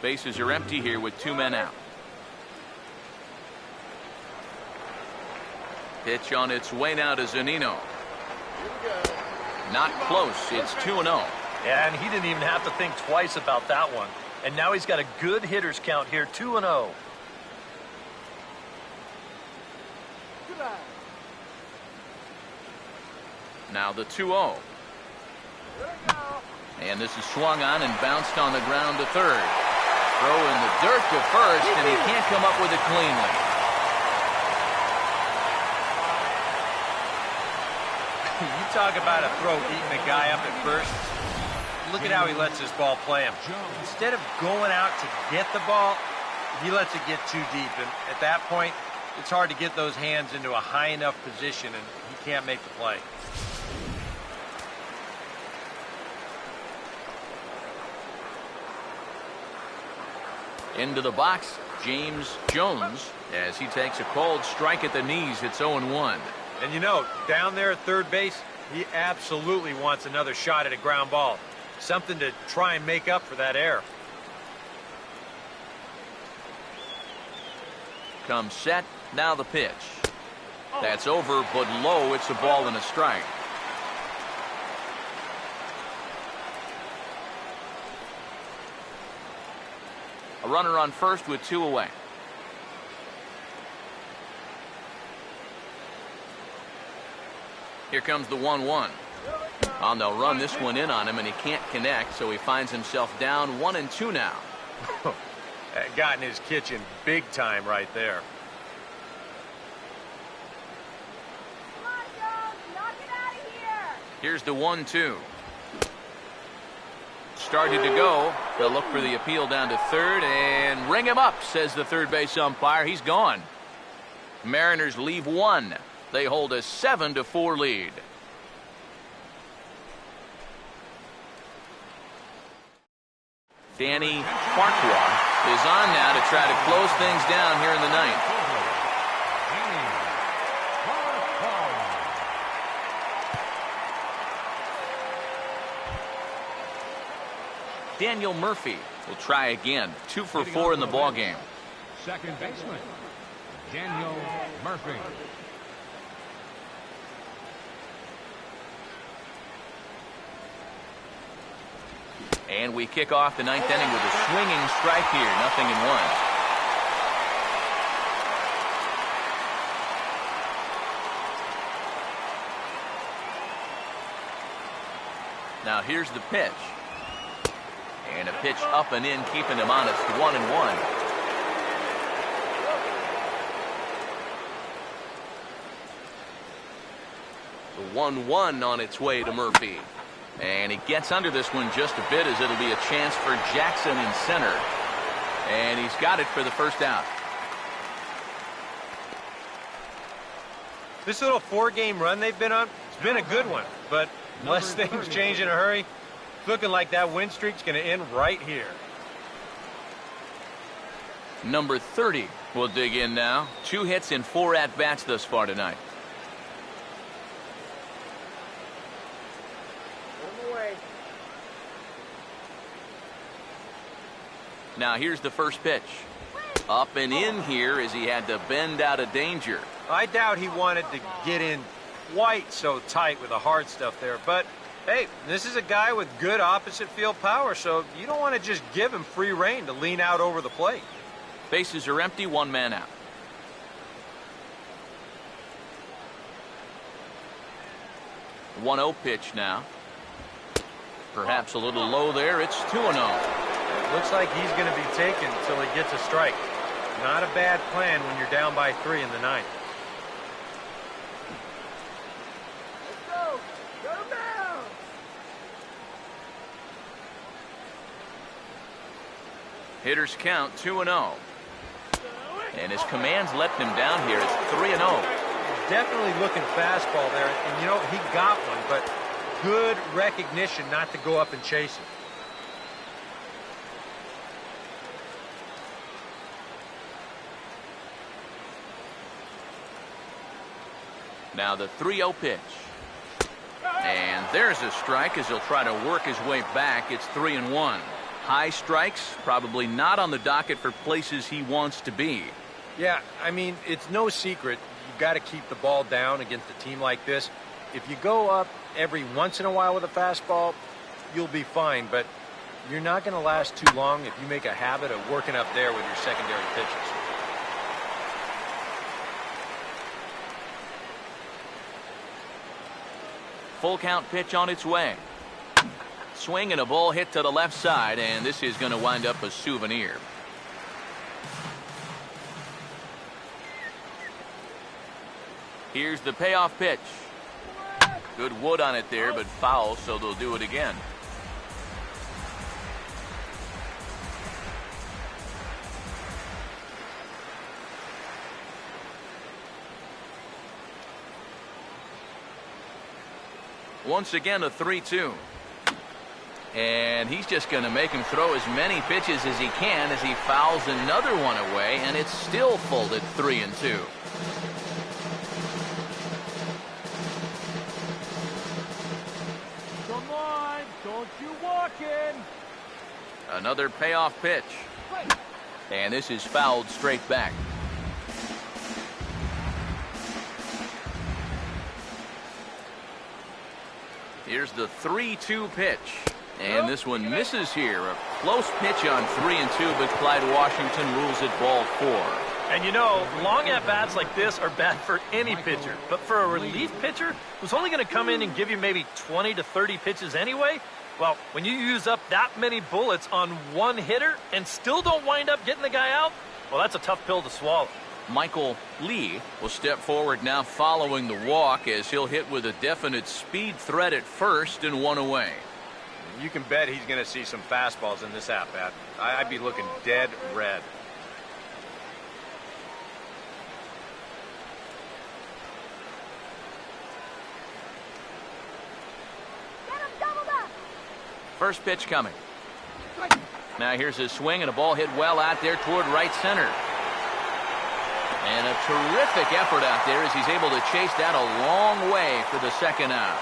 Bases are empty here with 2 men out. Pitch on its way now to Zunino. Not close. It's 2-0. Yeah, and he didn't even have to think twice about that one. And now he's got a good hitters count here, 2-0. Now the 2-0. And this is swung on and bounced on the ground to third. Throw in the dirt to first, and he can't come up with it cleanly. You talk about a throw eating a guy up at first. Look at how he lets this ball play him. Instead of going out to get the ball, he lets it get too deep. And at that point, it's hard to get those hands into a high enough position, and he can't make the play. Into the box, James Jones, as he takes a called strike at the knees. It's 0-1. And you know, down there at third base, he absolutely wants another shot at a ground ball. Something to try and make up for that error. Comes set, now the pitch. That's over, but low. It's a ball and a strike. A runner on first with 2 away. Here comes the 1-1. Oh, they'll run this one in on him, and he can't connect, so he finds himself down 1-2 now. That got in his kitchen big time right there. Come on, Jones. Knock it out of here. Here's the 1-2. Started to go. They'll look for the appeal down to third and ring him up, says the third base umpire. He's gone. Mariners leave 1. They hold a 7-4 lead. Danny Farquhar is on now to try to close things down here in the 9th. Daniel Murphy will try again. 2 for 4 in the ballgame. Second baseman, Daniel Murphy. And we kick off the 9th inning with a swinging strike here. 0-1. Now here's the pitch. And a pitch up and in, keeping him honest. 1-1. The 1-1 on its way to Murphy. And he gets under this one just a bit as it'll be a chance for Jackson in center. And he's got it for the first out. This little 4-game run they've been on, it's been a good one. But unless things change in a hurry, it's looking like that win streak's going to end right here. Number 30 will dig in now. 2 hits in 4 at-bats thus far tonight. Now here's the first pitch. Up and in here as he had to bend out of danger. I doubt he wanted to get in quite so tight with the hard stuff there. But, hey, this is a guy with good opposite field power, so you don't want to just give him free rein to lean out over the plate. Bases are empty, 1 man out. One 0 pitch now. Perhaps a little low there. It's 2-0. Looks like he's going to be taken until he gets a strike. Not a bad plan when you're down by 3 in the 9th. Let's go. Go down. Hitters count 2-0. And his commands let him down here. It's 3-0. Definitely looking fastball there. And, you know, he got one, but good recognition not to go up and chase it. Now the 3-0 pitch. And there's a strike as he'll try to work his way back. It's 3-1. High strikes, probably not on the docket for places he wants to be. Yeah, I mean, it's no secret. You've got to keep the ball down against a team like this. If you go up every once in a while with a fastball, you'll be fine. But you're not going to last too long if you make a habit of working up there with your secondary pitches. Full count pitch on its way. Swing and a ball hit to the left side, and this is going to wind up a souvenir. Here's the payoff pitch. Good wood on it there, but foul, so they'll do it again. Once again, a 3-2. And he's just going to make him throw as many pitches as he can as he fouls another one away, and it's still folded 3-2. Come on, don't you walk in. Another payoff pitch. And this is fouled straight back. Here's the 3-2 pitch. And this one misses here. A close pitch on 3-2, but Clyde Washington rules it ball 4. And you know, long at-bats like this are bad for any pitcher. But for a relief pitcher who's only going to come in and give you maybe 20 to 30 pitches anyway, well, when you use up that many bullets on one hitter and still don't wind up getting the guy out, well, that's a tough pill to swallow. Michael Lee will step forward now following the walk as he'll hit with a definite speed threat at first and 1 away. You can bet he's going to see some fastballs in this at-bat. I'd be looking dead red. Get him doubled up. First pitch coming. Now here's a swing and a ball hit well out there toward right center. And a terrific effort out there as he's able to chase that a long way for the second out.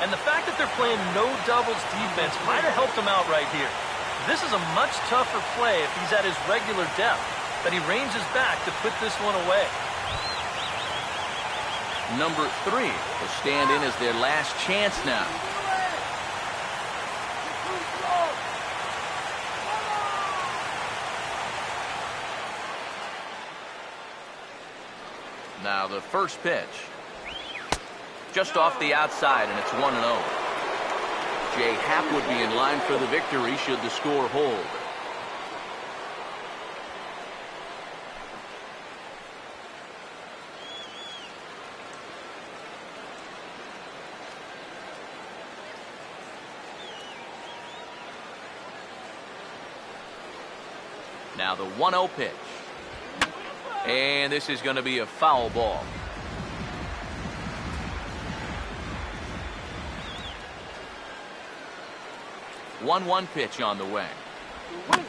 And the fact that they're playing no doubles defense might have helped him out right here. This is a much tougher play if he's at his regular depth, but he ranges back to put this one away. Number 3 will stand in as their last chance now. Now the first pitch. Just off the outside, and it's 1-0. Jay Happ would be in line for the victory should the score hold. Now the 1-0 pitch. And this is going to be a foul ball. One pitch on the way.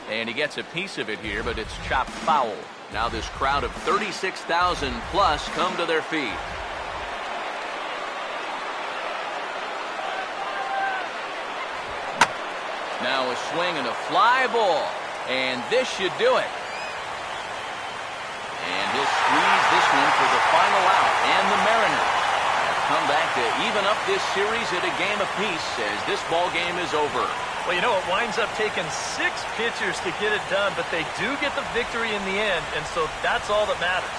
And he gets a piece of it here, but it's chopped foul. Now this crowd of 36,000 plus come to their feet. Now a swing and a fly ball. And this should do it. And he'll squeeze this one for the final out. And the Mariners have come back to even up this series at a game apiece as this ball game is over. Well, you know, it winds up taking 6 pitchers to get it done, but they do get the victory in the end, and so that's all that matters.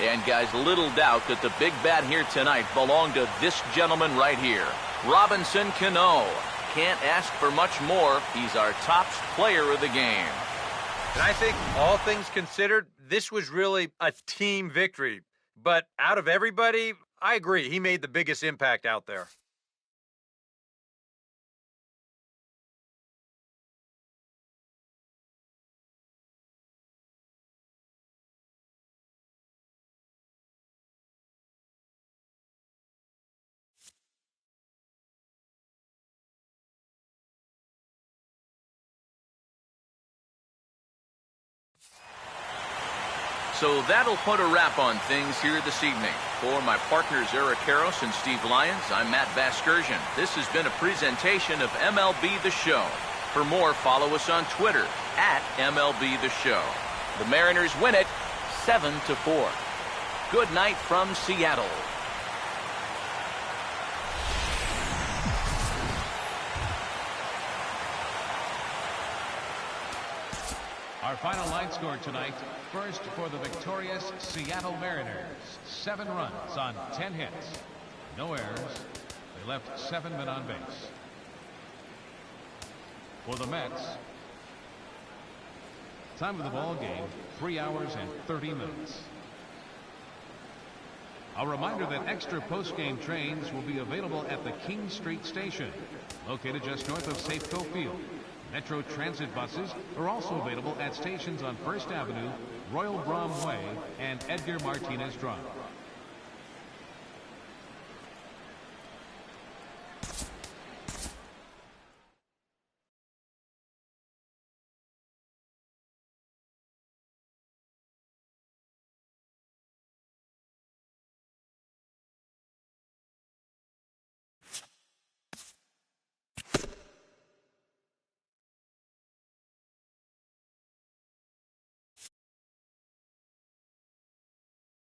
And guys, little doubt that the big bat here tonight belonged to this gentleman right here, Robinson Cano. Can't ask for much more. He's our top player of the game. And I think, all things considered, this was really a team victory. But out of everybody, I agree, he made the biggest impact out there. So that'll put a wrap on things here this evening. For my partners Eric Karros and Steve Lyons, I'm Matt Vasgersian. This has been a presentation of MLB The Show. For more, follow us on Twitter at MLB The Show. The Mariners win it 7-4. Good night from Seattle. Our final line score tonight, first for the victorious Seattle Mariners. 7 runs on 10 hits. No errors. They left 7 men on base. For the Mets, time of the ball game, 3 hours and 30 minutes. A reminder that extra post-game trains will be available at the King Street Station, located just north of Safeco Field. Metro Transit buses are also available at stations on First Avenue, Royal Brom Way, and Edgar Martinez Drive.